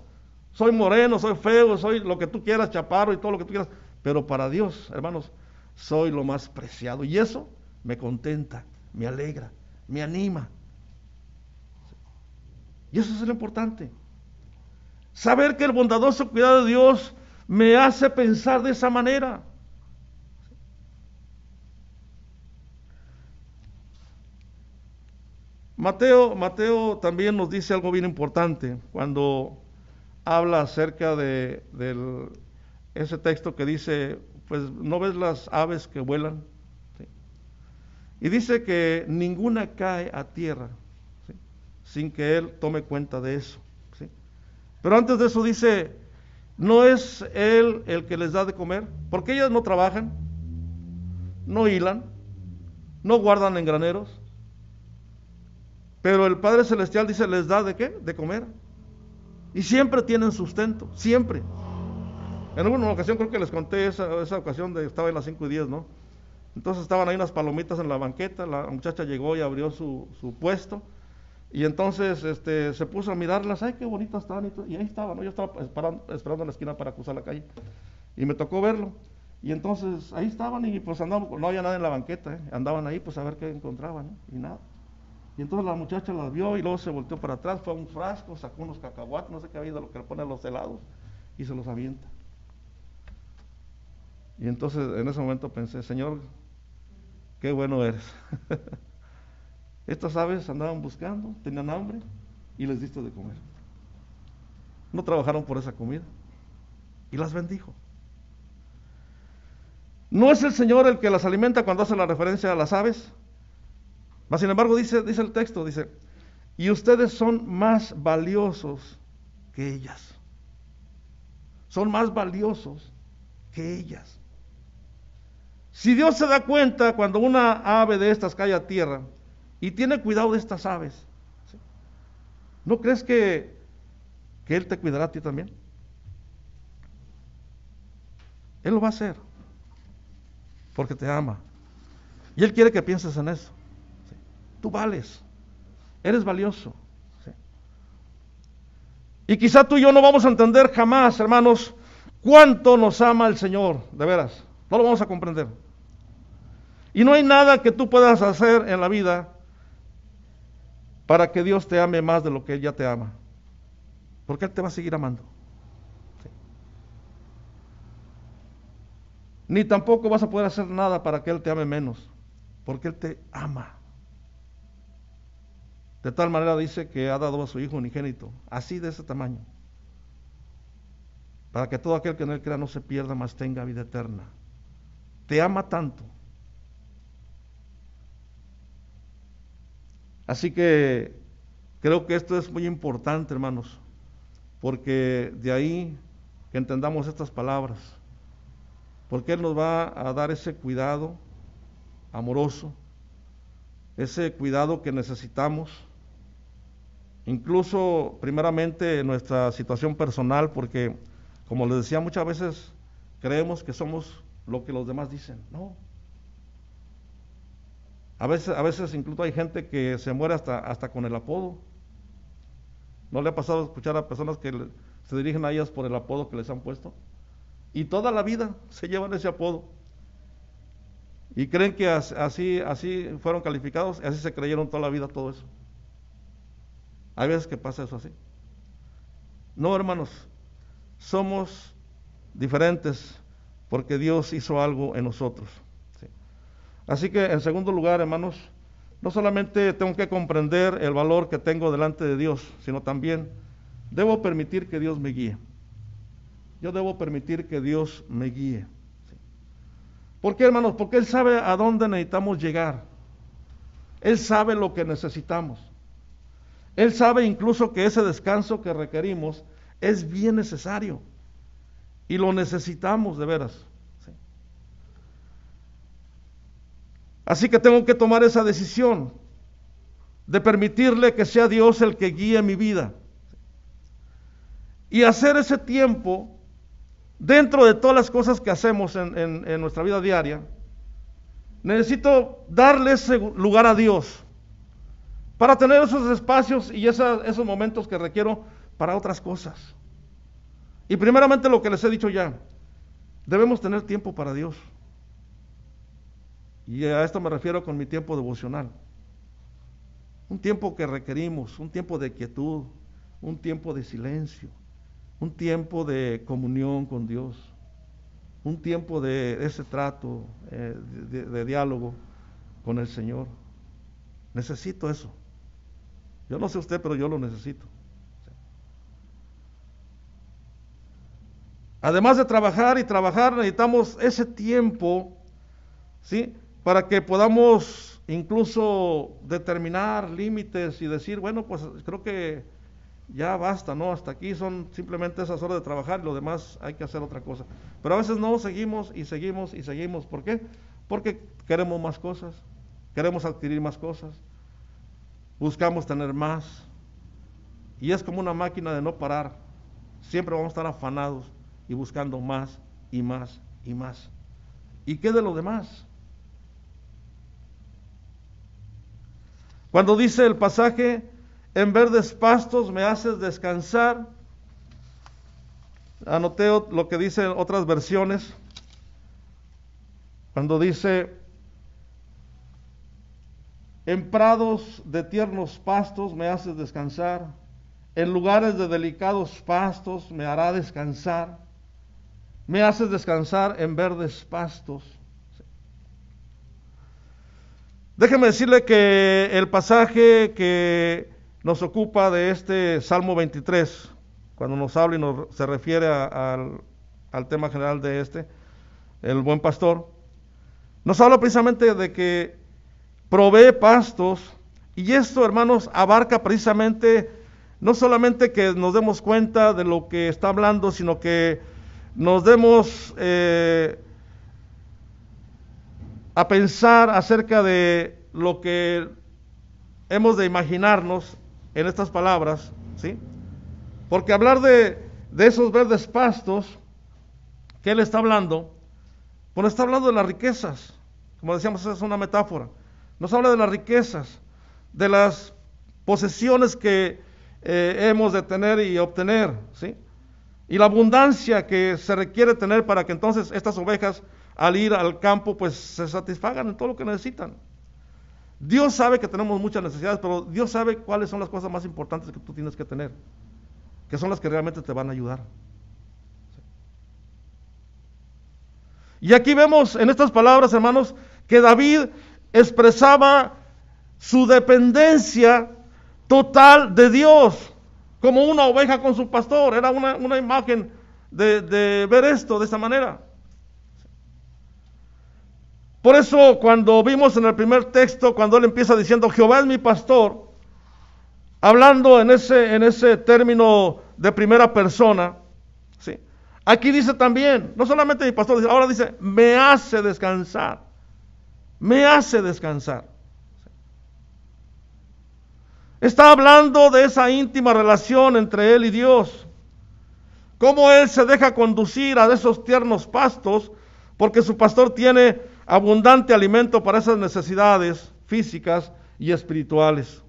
Soy moreno, soy feo, soy lo que tú quieras, chaparro y todo lo que tú quieras. Pero para Dios, hermanos, soy lo más preciado. Y eso me contenta, me alegra, me anima. Y eso es lo importante. Saber que el bondadoso cuidado de Dios me hace pensar de esa manera. Mateo también nos dice algo bien importante cuando habla acerca de ese texto que dice, pues no ves las aves que vuelan, ¿sí? Y dice que ninguna cae a tierra, ¿sí?, sin que él tome cuenta de eso, ¿sí? Pero antes de eso dice, ¿no es él el que les da de comer? Porque ellas no trabajan, no hilan, no guardan en graneros. Pero el Padre Celestial dice, ¿les da de qué? De comer. Y siempre tienen sustento, siempre. En alguna ocasión creo que les conté esa ocasión de estaba en las 5:10, ¿no? Entonces estaban ahí unas palomitas en la banqueta, la muchacha llegó y abrió su puesto, y entonces se puso a mirarlas, ¡ay, qué bonitas están! Y ahí estaban, ¿no? Yo estaba esperando en la esquina para cruzar la calle, y me tocó verlo. Y entonces ahí estaban y pues andaban, no había nada en la banqueta, andaban ahí pues a ver qué encontraban, ¿no? Y nada. Y entonces la muchacha las vio y luego se volteó para atrás, fue a un frasco, sacó unos cacahuates, no sé qué había de lo que le ponen los helados, y se los avienta. Y entonces en ese momento pensé, Señor, qué bueno eres. Estas aves andaban buscando, tenían hambre y les diste de comer. No trabajaron por esa comida y las bendijo. ¿No es el Señor el que las alimenta cuando hace la referencia a las aves? Mas sin embargo dice el texto, dice, y ustedes son más valiosos que ellas. Son más valiosos que ellas. Si Dios se da cuenta cuando una ave de estas cae a tierra y tiene cuidado de estas aves, ¿sí?, ¿no crees que Él te cuidará a ti también? Él lo va a hacer porque te ama y Él quiere que pienses en eso. ¿Sí? Tú vales, eres valioso, ¿sí? Y quizá tú y yo no vamos a entender jamás, hermanos, cuánto nos ama el Señor, de veras, no lo vamos a comprender. Y no hay nada que tú puedas hacer en la vida para que Dios te ame más de lo que Él ya te ama, porque Él te va a seguir amando. ¿Sí? Ni tampoco vas a poder hacer nada para que Él te ame menos, porque Él te ama. De tal manera dice que ha dado a su Hijo unigénito, así de ese tamaño, para que todo aquel que en Él crea no se pierda, mas tenga vida eterna. Te ama tanto. Así que creo que esto es muy importante, hermanos, porque de ahí que entendamos estas palabras, porque Él nos va a dar ese cuidado amoroso, ese cuidado que necesitamos, incluso primeramente en nuestra situación personal, porque como les decía, muchas veces creemos que somos lo que los demás dicen. No. A veces incluso hay gente que se muere hasta con el apodo. ¿No le ha pasado a escuchar a personas que se dirigen a ellas por el apodo que les han puesto? Y toda la vida se llevan ese apodo. Y creen que así fueron calificados, y así se creyeron toda la vida todo eso. Hay veces que pasa eso así. No, hermanos, somos diferentes porque Dios hizo algo en nosotros. ¿Sí? Así que, en segundo lugar, hermanos, no solamente tengo que comprender el valor que tengo delante de Dios, sino también debo permitir que Dios me guíe. Yo debo permitir que Dios me guíe. ¿Sí? ¿Por qué, hermanos? Porque Él sabe a dónde necesitamos llegar. Él sabe lo que necesitamos. Él sabe incluso que ese descanso que requerimos es bien necesario. Y lo necesitamos de veras. ¿Sí? Así que tengo que tomar esa decisión de permitirle que sea Dios el que guíe mi vida. Y hacer ese tiempo, dentro de todas las cosas que hacemos en nuestra vida diaria, necesito darle ese lugar a Dios para tener esos espacios y esos momentos que requiero para otras cosas. Y primeramente lo que les he dicho ya, debemos tener tiempo para Dios. Y a esto me refiero con mi tiempo devocional. Un tiempo que requerimos, un tiempo de quietud, un tiempo de silencio, un tiempo de comunión con Dios, un tiempo de ese trato, de diálogo con el Señor. Necesito eso. Yo no sé usted, pero yo lo necesito. Además de trabajar y trabajar, necesitamos ese tiempo, ¿sí?, para que podamos incluso determinar límites y decir, bueno, pues creo que ya basta, ¿no? Hasta aquí son simplemente esas horas de trabajar y lo demás hay que hacer otra cosa. Pero a veces no, seguimos y seguimos y seguimos. ¿Por qué? Porque queremos más cosas, queremos adquirir más cosas, buscamos tener más. Y es como una máquina de no parar. Siempre vamos a estar afanados y buscando más y más y más. ¿Y qué de lo demás? Cuando dice el pasaje, en verdes pastos me haces descansar, anoté lo que dicen otras versiones, cuando dice, en prados de tiernos pastos me haces descansar, en lugares de delicados pastos me hará descansar, me haces descansar en verdes pastos. Déjeme decirle que el pasaje que nos ocupa de este Salmo 23, cuando nos habla y se refiere al tema general de el buen pastor, nos habla precisamente de que provee pastos, y esto, hermanos, abarca precisamente no solamente que nos demos cuenta de lo que está hablando, sino que nos demos a pensar acerca de lo que hemos de imaginarnos en estas palabras, ¿sí? Porque hablar de esos verdes pastos que él está hablando, pues está hablando de las riquezas, como decíamos, es una metáfora. Nos habla de las riquezas, de las posesiones que hemos de tener y obtener, ¿sí? Y la abundancia que se requiere tener para que entonces estas ovejas, al ir al campo, pues se satisfagan en todo lo que necesitan. Dios sabe que tenemos muchas necesidades, pero Dios sabe cuáles son las cosas más importantes que tú tienes que tener, que son las que realmente te van a ayudar. Y aquí vemos en estas palabras, hermanos, que David expresaba su dependencia total de Dios, como una oveja con su pastor. Era una imagen de ver esto de esta manera. Por eso cuando vimos en el primer texto, cuando él empieza diciendo, Jehová es mi pastor, hablando en ese término de primera persona, ¿sí? Aquí dice también, no solamente mi pastor, ahora dice, me hace descansar, me hace descansar. Está hablando de esa íntima relación entre él y Dios, cómo él se deja conducir a esos tiernos pastos, porque su pastor tiene abundante alimento para esas necesidades físicas y espirituales.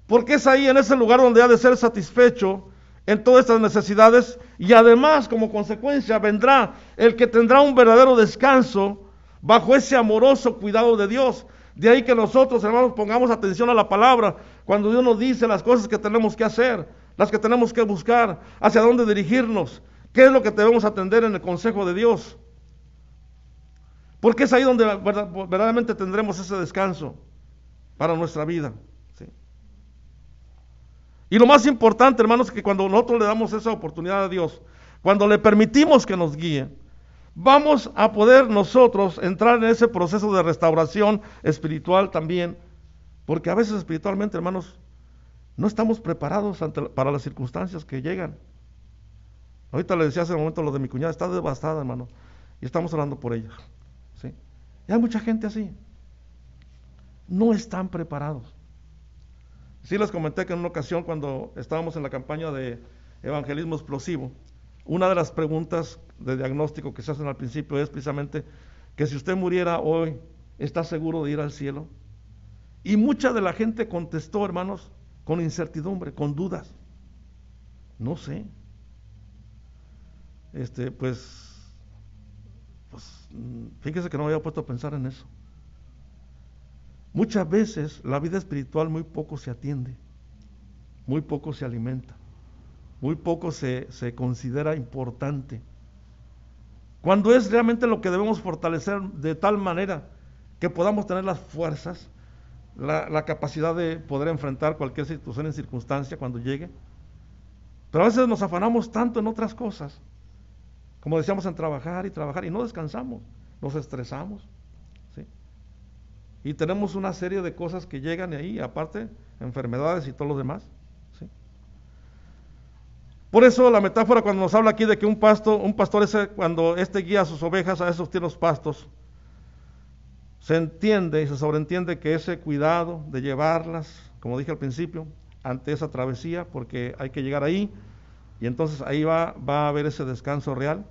Porque es ahí, en ese lugar, donde ha de ser satisfecho en todas estas necesidades, y además, como consecuencia, vendrá el que tendrá un verdadero descanso bajo ese amoroso cuidado de Dios. De ahí que nosotros, hermanos, pongamos atención a la palabra, cuando Dios nos dice las cosas que tenemos que hacer, las que tenemos que buscar, hacia dónde dirigirnos, qué es lo que debemos atender en el consejo de Dios. Porque es ahí donde verdaderamente tendremos ese descanso para nuestra vida. ¿Sí? Y lo más importante, hermanos, es que cuando nosotros le damos esa oportunidad a Dios, cuando le permitimos que nos guíe, vamos a poder nosotros entrar en ese proceso de restauración espiritual también, porque a veces espiritualmente, hermanos, no estamos preparados para las circunstancias que llegan. Ahorita le decía hace un momento lo de mi cuñada, está devastada, hermano, y estamos orando por ella. ¿Sí? Y hay mucha gente así, no están preparados. Sí les comenté que en una ocasión cuando estábamos en la campaña de evangelismo explosivo, una de las preguntas de diagnóstico que se hacen al principio es precisamente que si usted muriera hoy, ¿está seguro de ir al cielo? Y mucha de la gente contestó, hermanos, con incertidumbre, con dudas. No sé. Pues fíjese que no me había puesto a pensar en eso. Muchas veces la vida espiritual muy poco se atiende, muy poco se alimenta, muy poco se considera importante. Cuando es realmente lo que debemos fortalecer de tal manera que podamos tener las fuerzas, la capacidad de poder enfrentar cualquier situación en circunstancia cuando llegue. Pero a veces nos afanamos tanto en otras cosas, como decíamos, en trabajar y no descansamos, nos estresamos, ¿sí? Y tenemos una serie de cosas que llegan ahí, aparte, enfermedades y todo lo demás, ¿sí? Por eso la metáfora cuando nos habla aquí de que un pastor es cuando guía a sus ovejas a esos tiernos pastos, se entiende y se sobreentiende que ese cuidado de llevarlas, como dije al principio, ante esa travesía, porque hay que llegar ahí, y entonces ahí va a haber ese descanso real,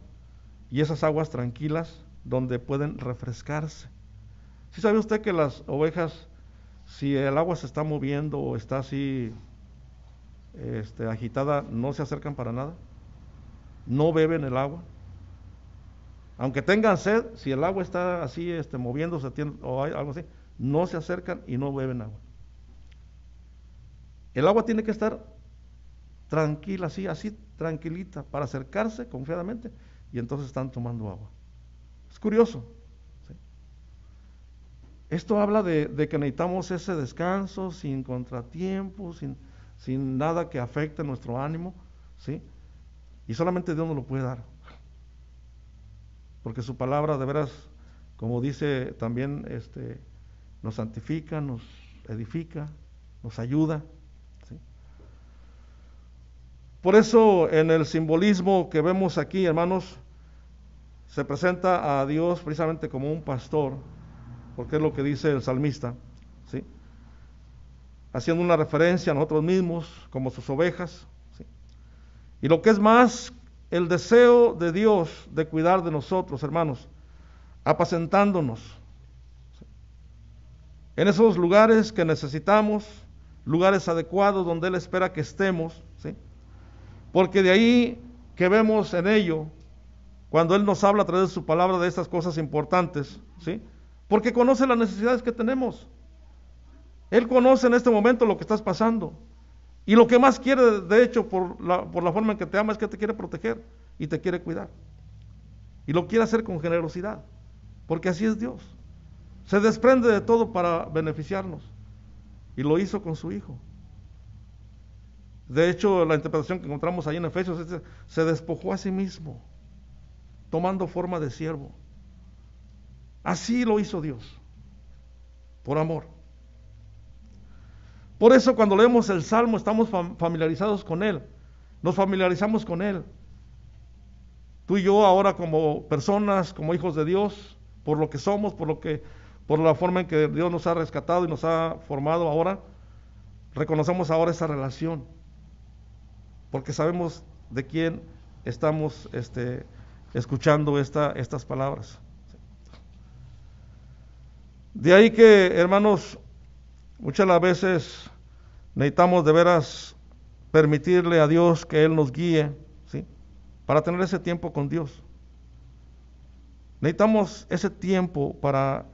y esas aguas tranquilas donde pueden refrescarse. ¿Sí sabe usted que las ovejas, si el agua se está moviendo o está así agitada, no se acercan para nada? No beben el agua. Aunque tengan sed, si el agua está así moviéndose o hay algo así, no se acercan y no beben agua. El agua tiene que estar tranquila, así tranquilita, para acercarse confiadamente, y entonces están tomando agua. Es curioso, ¿sí? Esto habla de que necesitamos ese descanso sin contratiempos, sin nada que afecte nuestro ánimo, ¿sí? Y solamente Dios nos lo puede dar. Porque su palabra de veras, como dice también, nos santifica, nos edifica, nos ayuda, ¿sí? Por eso en el simbolismo que vemos aquí, hermanos, se presenta a Dios precisamente como un pastor, porque es lo que dice el salmista, ¿sí? Haciendo una referencia a nosotros mismos como sus ovejas, ¿sí? Y lo que es más, el deseo de Dios de cuidar de nosotros, hermanos, apacentándonos, ¿sí? En esos lugares que necesitamos, lugares adecuados donde Él espera que estemos, ¿sí? Porque de ahí que vemos en ello, cuando Él nos habla a través de su palabra de estas cosas importantes, ¿sí? Porque conoce las necesidades que tenemos. Él conoce en este momento lo que estás pasando. Y lo que más quiere, de hecho, por la forma en que te ama, es que te quiere proteger y te quiere cuidar. Y lo quiere hacer con generosidad, porque así es Dios. Se desprende de todo para beneficiarnos. Y lo hizo con su Hijo. De hecho, la interpretación que encontramos ahí en Efesios es que se despojó a sí mismo, tomando forma de siervo. Así lo hizo Dios, por amor. Por eso cuando leemos el Salmo estamos familiarizados con Él, nos familiarizamos con Él. Tú y yo ahora como personas, como hijos de Dios, por lo que somos, por la forma en que Dios nos ha rescatado y nos ha formado ahora, reconocemos ahora esa relación, porque sabemos de quién estamos escuchando estas palabras. De ahí que, hermanos, muchas las veces necesitamos de veras permitirle a Dios que Él nos guíe, ¿sí? Para tener ese tiempo con Dios. Necesitamos ese tiempo para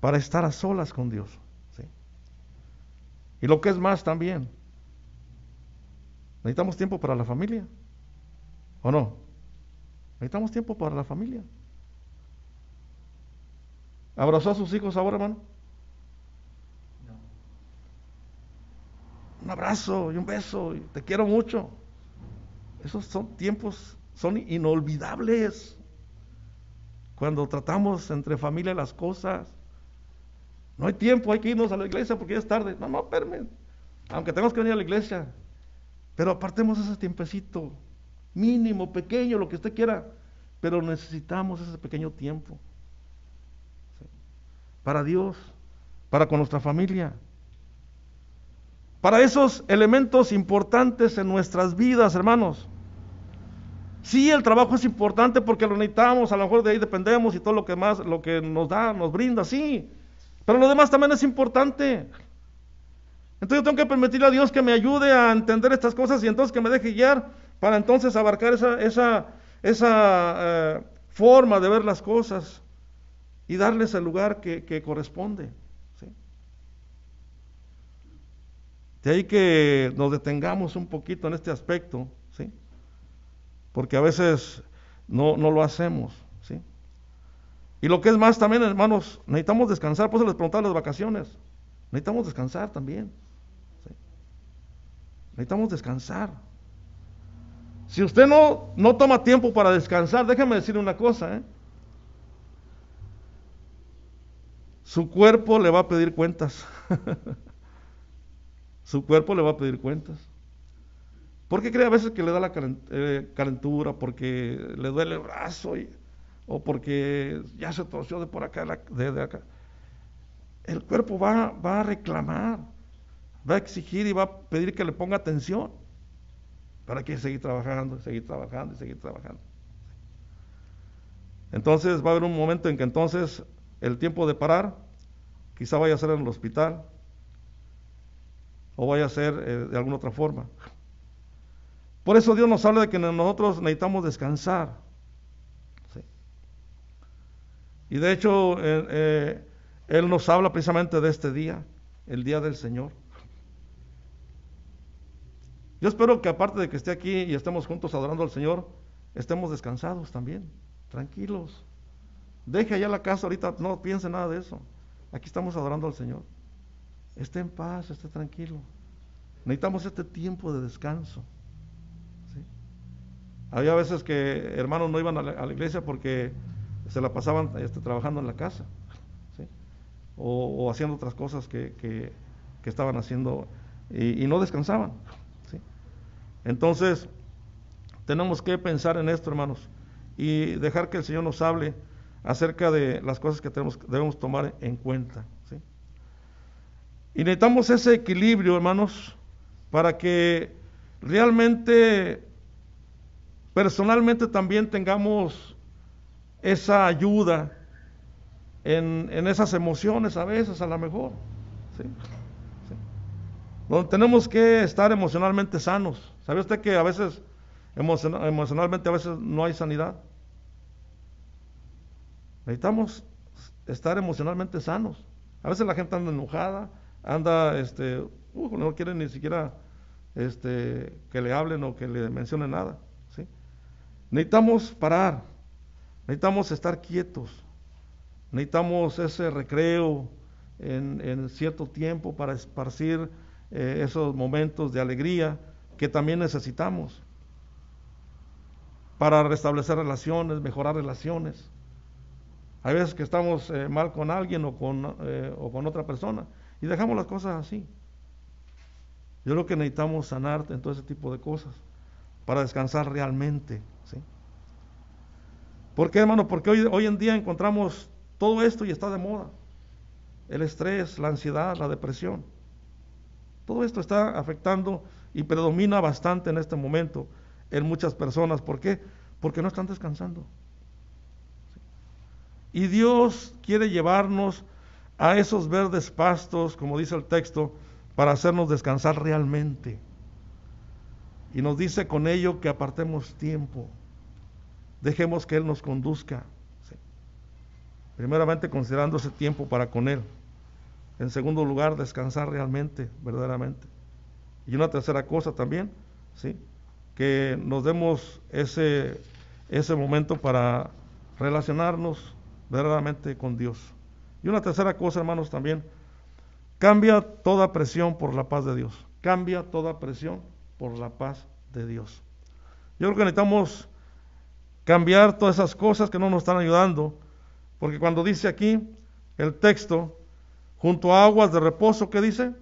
para estar a solas con Dios. ¿Sí? Y lo que es más también, necesitamos tiempo para la familia, ¿o no? Necesitamos tiempo para la familia. ¿Abrazó a sus hijos ahora, hermano? Un abrazo y un beso, y te quiero mucho. Esos son tiempos, son inolvidables. Cuando tratamos entre familia las cosas, no hay tiempo, hay que irnos a la iglesia porque ya es tarde. No, espérame, aunque tengamos que venir a la iglesia, pero apartemos ese tiempecito, mínimo, pequeño, lo que usted quiera, pero necesitamos ese pequeño tiempo. ¿Sí? Para Dios, para con nuestra familia, para esos elementos importantes en nuestras vidas, hermanos. Sí, el trabajo es importante porque lo necesitamos, a lo mejor de ahí dependemos y todo lo que más, lo que nos da, nos brinda, sí, pero lo demás también es importante. Entonces yo tengo que permitirle a Dios que me ayude a entender estas cosas y entonces que me deje guiar para entonces abarcar esa forma de ver las cosas y darles el lugar que corresponde. ¿Sí? De ahí que nos detengamos un poquito en este aspecto, ¿sí? Porque a veces no lo hacemos, ¿sí? Y lo que es más también, hermanos, necesitamos descansar. Por eso les preguntaba las vacaciones. Necesitamos descansar también, ¿sí? Necesitamos descansar. Si usted no toma tiempo para descansar, déjeme decirle una cosa, su cuerpo le va a pedir cuentas. Su cuerpo le va a pedir cuentas. ¿Por qué cree a veces que le da la calentura? Porque le duele el brazo o porque ya se torció de por acá, de acá. El cuerpo va a reclamar, va a exigir y va a pedir que le ponga atención para que seguir trabajando, seguir trabajando y seguir trabajando. Entonces va a haber un momento en que entonces el tiempo de parar quizá vaya a ser en el hospital o vaya a ser de alguna otra forma. Por eso Dios nos habla de que nosotros necesitamos descansar. ¿Sí? Y de hecho, Él nos habla precisamente de este día, el día del Señor. Yo espero que aparte de que esté aquí y estemos juntos adorando al Señor, estemos descansados también, tranquilos. Deje allá la casa ahorita, no piense nada de eso. Aquí estamos adorando al Señor. Esté en paz, esté tranquilo. Necesitamos este tiempo de descanso. Había veces que hermanos no iban a la iglesia porque se la pasaban trabajando en la casa, ¿sí? o haciendo otras cosas que estaban haciendo y no descansaban, ¿sí? Entonces tenemos que pensar en esto, hermanos, y dejar que el Señor nos hable acerca de las cosas que debemos tomar en cuenta, ¿sí? Y necesitamos ese equilibrio, hermanos, para que realmente personalmente también tengamos esa ayuda en esas emociones a veces, a lo mejor, ¿sí? ¿Sí? Donde tenemos que estar emocionalmente sanos. ¿Sabe usted que a veces emocionalmente a veces no hay sanidad? Necesitamos estar emocionalmente sanos. A veces la gente anda enojada, anda, no quiere ni siquiera que le hablen o que le mencionen nada, ¿sí? Necesitamos parar, necesitamos estar quietos, necesitamos ese recreo en cierto tiempo para esparcir esos momentos de alegría que también necesitamos para restablecer relaciones, mejorar relaciones. Hay veces que estamos mal con alguien o con otra persona y dejamos las cosas así. Yo creo que necesitamos sanar en todo ese tipo de cosas para descansar realmente, ¿sí? ¿Por qué, hermano? Porque hoy en día encontramos todo esto y está de moda. El estrés, la ansiedad, la depresión. Todo esto está afectando y predomina bastante en este momento en muchas personas. ¿Por qué? Porque no están descansando. Y Dios quiere llevarnos a esos verdes pastos, como dice el texto, para hacernos descansar realmente. Y nos dice con ello que apartemos tiempo. Dejemos que Él nos conduzca. ¿Sí? Primeramente considerando ese tiempo para con Él. En segundo lugar, descansar realmente, verdaderamente. Y una tercera cosa también, ¿sí? Que nos demos ese momento para relacionarnos verdaderamente con Dios. Y una tercera cosa, hermanos, también, cambia toda presión por la paz de Dios. Cambia toda presión por la paz de Dios. Yo creo que necesitamos cambiar todas esas cosas que no nos están ayudando, porque cuando dice aquí el texto, junto a aguas de reposo, ¿qué dice?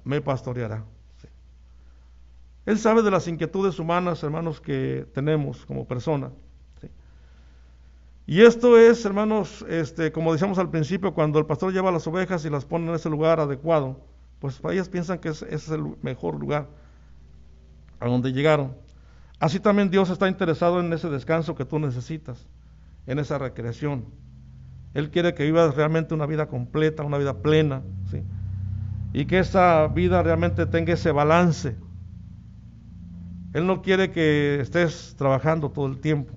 Me pastoreará. Sí. Él sabe de las inquietudes humanas, hermanos, que tenemos como persona. ¿Sí? Y esto es, hermanos, como decíamos al principio, cuando el pastor lleva las ovejas y las pone en ese lugar adecuado, pues ellas piensan que ese es el mejor lugar a donde llegaron. Así también Dios está interesado en ese descanso que tú necesitas, en esa recreación. Él quiere que vivas realmente una vida completa, una vida plena, ¿sí? Y que esa vida realmente tenga ese balance. Él no quiere que estés trabajando todo el tiempo.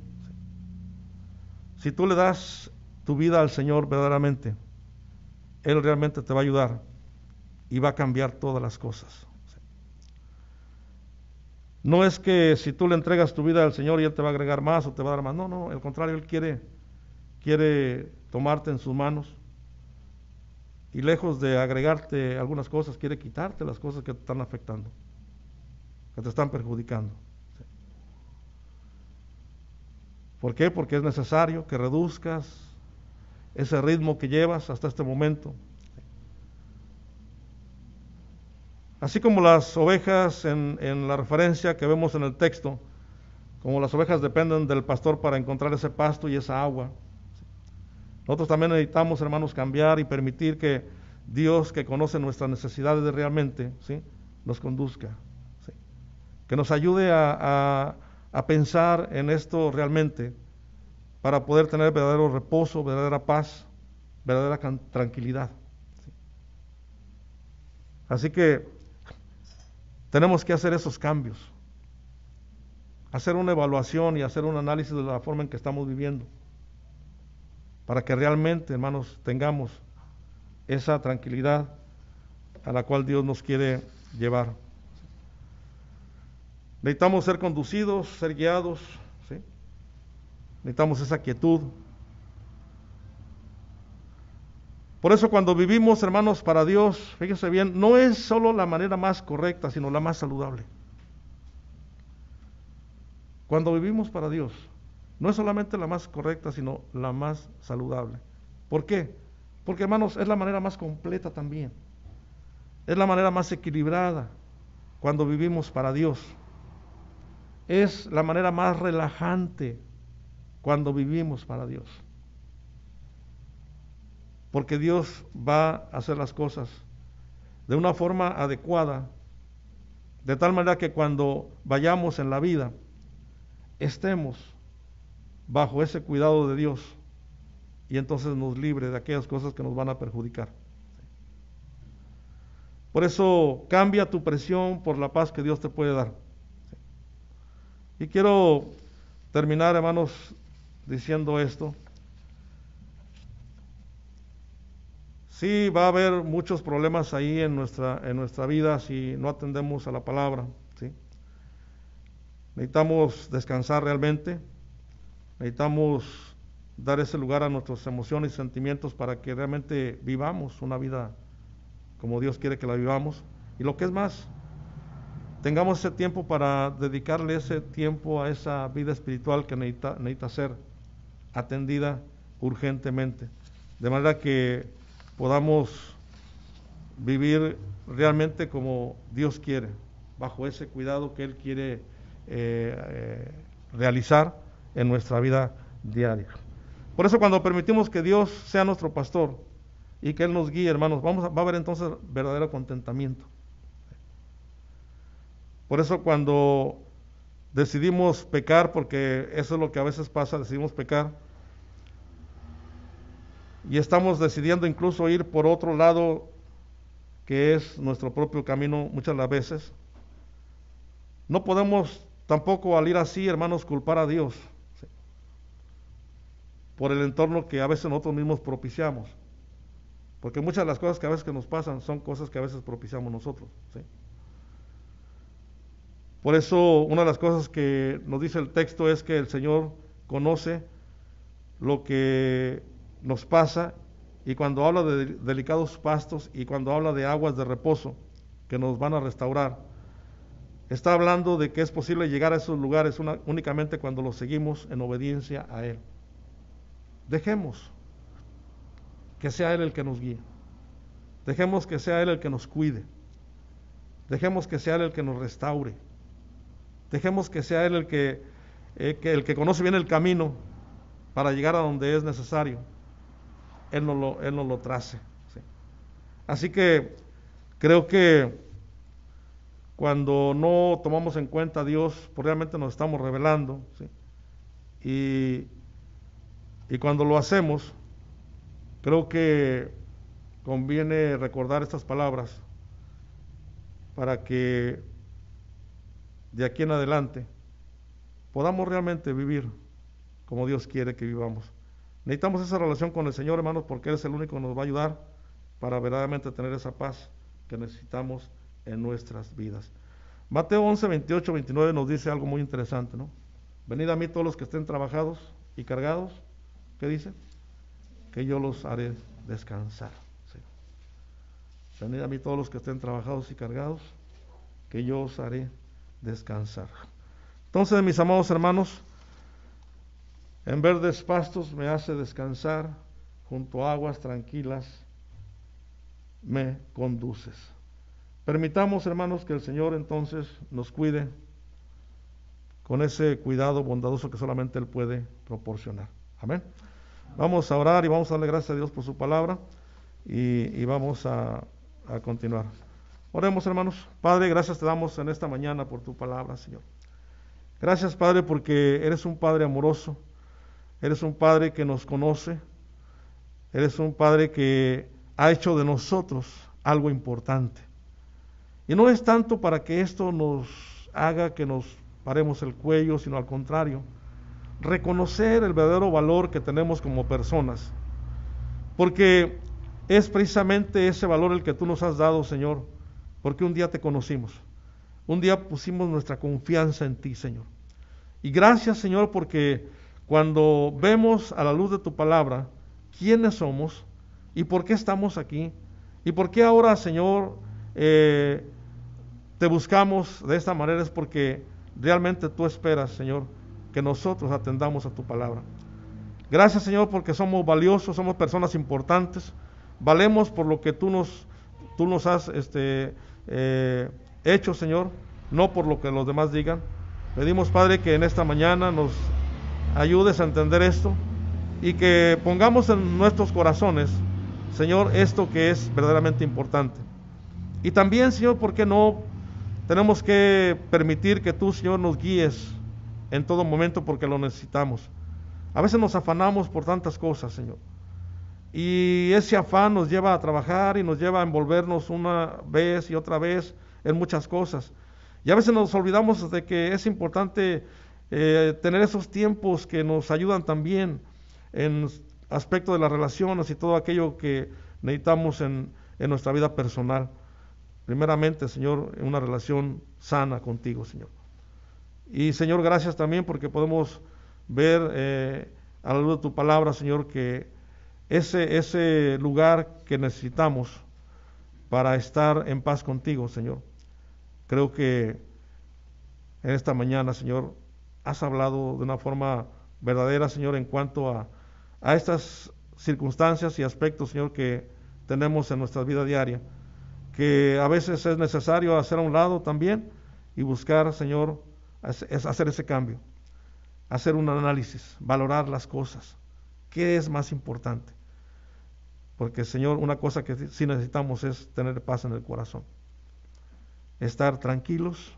Si tú le das tu vida al Señor verdaderamente, Él realmente te va a ayudar y va a cambiar todas las cosas. No es que si tú le entregas tu vida al Señor y Él te va a agregar más o te va a dar más. No, no, al contrario, Él quiere tomarte en sus manos y lejos de agregarte algunas cosas, quiere quitarte las cosas que te están afectando, que te están perjudicando. ¿Por qué? Porque es necesario que reduzcas ese ritmo que llevas hasta este momento. Así como las ovejas en la referencia que vemos en el texto, como las ovejas dependen del pastor para encontrar ese pasto y esa agua, nosotros también necesitamos, hermanos, cambiar y permitir que Dios, que conoce nuestras necesidades realmente, ¿sí?, nos conduzca, ¿sí?, que nos ayude a pensar en esto realmente para poder tener verdadero reposo, verdadera paz, verdadera tranquilidad. ¿Sí? Así que tenemos que hacer esos cambios, hacer una evaluación y hacer un análisis de la forma en que estamos viviendo, para que realmente, hermanos, tengamos esa tranquilidad a la cual Dios nos quiere llevar. Necesitamos ser conducidos, ser guiados, ¿sí? Necesitamos esa quietud. Por eso cuando vivimos, hermanos, para Dios, fíjense bien, no es solo la manera más correcta, sino la más saludable. Cuando vivimos para Dios, no es solamente la más correcta, sino la más saludable. ¿Por qué? Porque, hermanos, es la manera más completa también. Es la manera más equilibrada cuando vivimos para Dios. Es la manera más relajante cuando vivimos para Dios. Porque Dios va a hacer las cosas de una forma adecuada, de tal manera que cuando vayamos en la vida, estemos bajo ese cuidado de Dios y entonces nos libre de aquellas cosas que nos van a perjudicar. Por eso cambia tu presión por la paz que Dios te puede dar. Y quiero terminar, hermanos, diciendo esto. Sí, va a haber muchos problemas ahí en nuestra vida si no atendemos a la palabra, ¿sí? Necesitamos descansar realmente, necesitamos dar ese lugar a nuestras emociones y sentimientos para que realmente vivamos una vida como Dios quiere que la vivamos. Y lo que es más, tengamos ese tiempo para dedicarle ese tiempo a esa vida espiritual que necesita ser atendida urgentemente, de manera que podamos vivir realmente como Dios quiere, bajo ese cuidado que Él quiere realizar en nuestra vida diaria. Por eso cuando permitimos que Dios sea nuestro pastor y que Él nos guíe, hermanos, va a haber entonces verdadero contentamiento. Por eso cuando decidimos pecar, porque eso es lo que a veces pasa, decidimos pecar, y estamos decidiendo incluso ir por otro lado, que es nuestro propio camino muchas las veces, no podemos tampoco al ir así, hermanos, culpar a Dios, ¿sí?, por el entorno que a veces nosotros mismos propiciamos. Porque muchas de las cosas que a veces que nos pasan son cosas que a veces propiciamos nosotros, ¿sí? Por eso, una de las cosas que nos dice el texto es que el Señor conoce lo que nos pasa, y cuando habla de delicados pastos y cuando habla de aguas de reposo que nos van a restaurar, está hablando de que es posible llegar a esos lugares únicamente cuando los seguimos en obediencia a Él. Dejemos que sea Él el que nos guíe. Dejemos que sea Él el que nos cuide. Dejemos que sea Él el que nos restaure. Dejemos que sea Él el que conoce bien el camino para llegar a donde es necesario. Él nos lo trace, ¿sí? Así que creo que cuando no tomamos en cuenta a Dios, pues realmente nos estamos rebelando, ¿sí? Y cuando lo hacemos, creo que conviene recordar estas palabras para que de aquí en adelante podamos realmente vivir como Dios quiere que vivamos. Necesitamos esa relación con el Señor, hermanos, porque Él es el único que nos va a ayudar para verdaderamente tener esa paz que necesitamos en nuestras vidas. Mateo 11, 28, 29 nos dice algo muy interesante, ¿no? Venid a mí todos los que estén trabajados y cargados. ¿Qué dice? Que yo los haré descansar. ¿Sí? Venid a mí todos los que estén trabajados y cargados, que yo os haré descansar. Entonces, mis amados hermanos, en verdes pastos me hace descansar, junto a aguas tranquilas me conduces. Permitamos, hermanos, que el Señor entonces nos cuide con ese cuidado bondadoso que solamente Él puede proporcionar. Amén. Vamos a orar y vamos a darle gracias a Dios por su palabra y vamos a continuar. Oremos, hermanos. Padre, gracias te damos en esta mañana por tu palabra, Señor. Gracias, Padre, porque eres un Padre amoroso. Eres un Padre que nos conoce, eres un Padre que ha hecho de nosotros algo importante. Y no es tanto para que esto nos haga que nos paremos el cuello, sino al contrario, reconocer el verdadero valor que tenemos como personas. Porque es precisamente ese valor el que tú nos has dado, Señor, porque un día te conocimos, un día pusimos nuestra confianza en ti, Señor. Y gracias, Señor, porque cuando vemos a la luz de tu palabra quiénes somos y por qué estamos aquí y por qué ahora, Señor, te buscamos de esta manera, es porque realmente tú esperas, Señor, que nosotros atendamos a tu palabra. Gracias, Señor, porque somos valiosos, somos personas importantes, valemos por lo que tú nos has hecho, Señor, no por lo que los demás digan. Pedimos, Padre, que en esta mañana nos ayudes a entender esto y que pongamos en nuestros corazones, Señor, esto que es verdaderamente importante. Y también, Señor, ¿por qué no? Tenemos que permitir que tú, Señor, nos guíes en todo momento porque lo necesitamos. A veces nos afanamos por tantas cosas, Señor. Y ese afán nos lleva a trabajar y nos lleva a envolvernos una vez y otra vez en muchas cosas. Y a veces nos olvidamos de que es importante tener esos tiempos que nos ayudan también en aspecto de las relaciones y todo aquello que necesitamos en nuestra vida personal. Primeramente, Señor, en una relación sana contigo, Señor. Y, Señor, gracias también porque podemos ver a la luz de tu palabra, Señor, que ese lugar que necesitamos para estar en paz contigo, Señor. Creo que en esta mañana, Señor, has hablado de una forma verdadera, Señor, en cuanto a estas circunstancias y aspectos, Señor, que tenemos en nuestra vida diaria, que a veces es necesario hacer a un lado también y buscar, Señor, hacer ese cambio, hacer un análisis, valorar las cosas. ¿Qué es más importante? Porque, Señor, una cosa que sí necesitamos es tener paz en el corazón, estar tranquilos,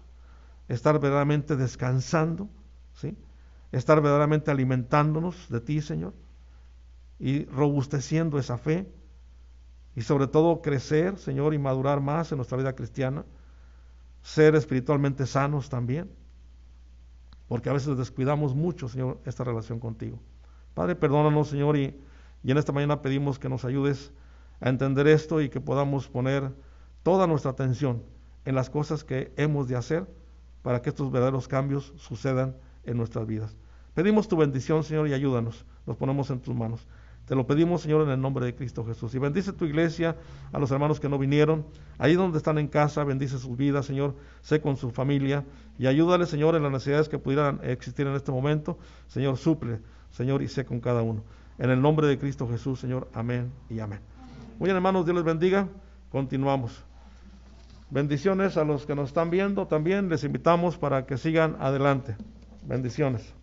estar verdaderamente descansando, ¿sí? Estar verdaderamente alimentándonos de ti, Señor, y robusteciendo esa fe, y sobre todo crecer, Señor, y madurar más en nuestra vida cristiana, ser espiritualmente sanos también, porque a veces descuidamos mucho, Señor, esta relación contigo. Padre, perdónanos, Señor, y en esta mañana pedimos que nos ayudes a entender esto y que podamos poner toda nuestra atención en las cosas que hemos de hacer para que estos verdaderos cambios sucedan en nuestras vidas. Pedimos tu bendición, Señor, y ayúdanos. Nos ponemos en tus manos. Te lo pedimos, Señor, en el nombre de Cristo Jesús. Y bendice tu iglesia, a los hermanos que no vinieron, ahí donde están en casa, bendice sus vidas, Señor, sé con su familia y ayúdale, Señor, en las necesidades que pudieran existir en este momento. Señor, suple, Señor, y sé con cada uno. En el nombre de Cristo Jesús, Señor, amén y amén. Muy bien, hermanos, Dios les bendiga. Continuamos. Bendiciones a los que nos están viendo también. Les invitamos para que sigan adelante. Bendiciones.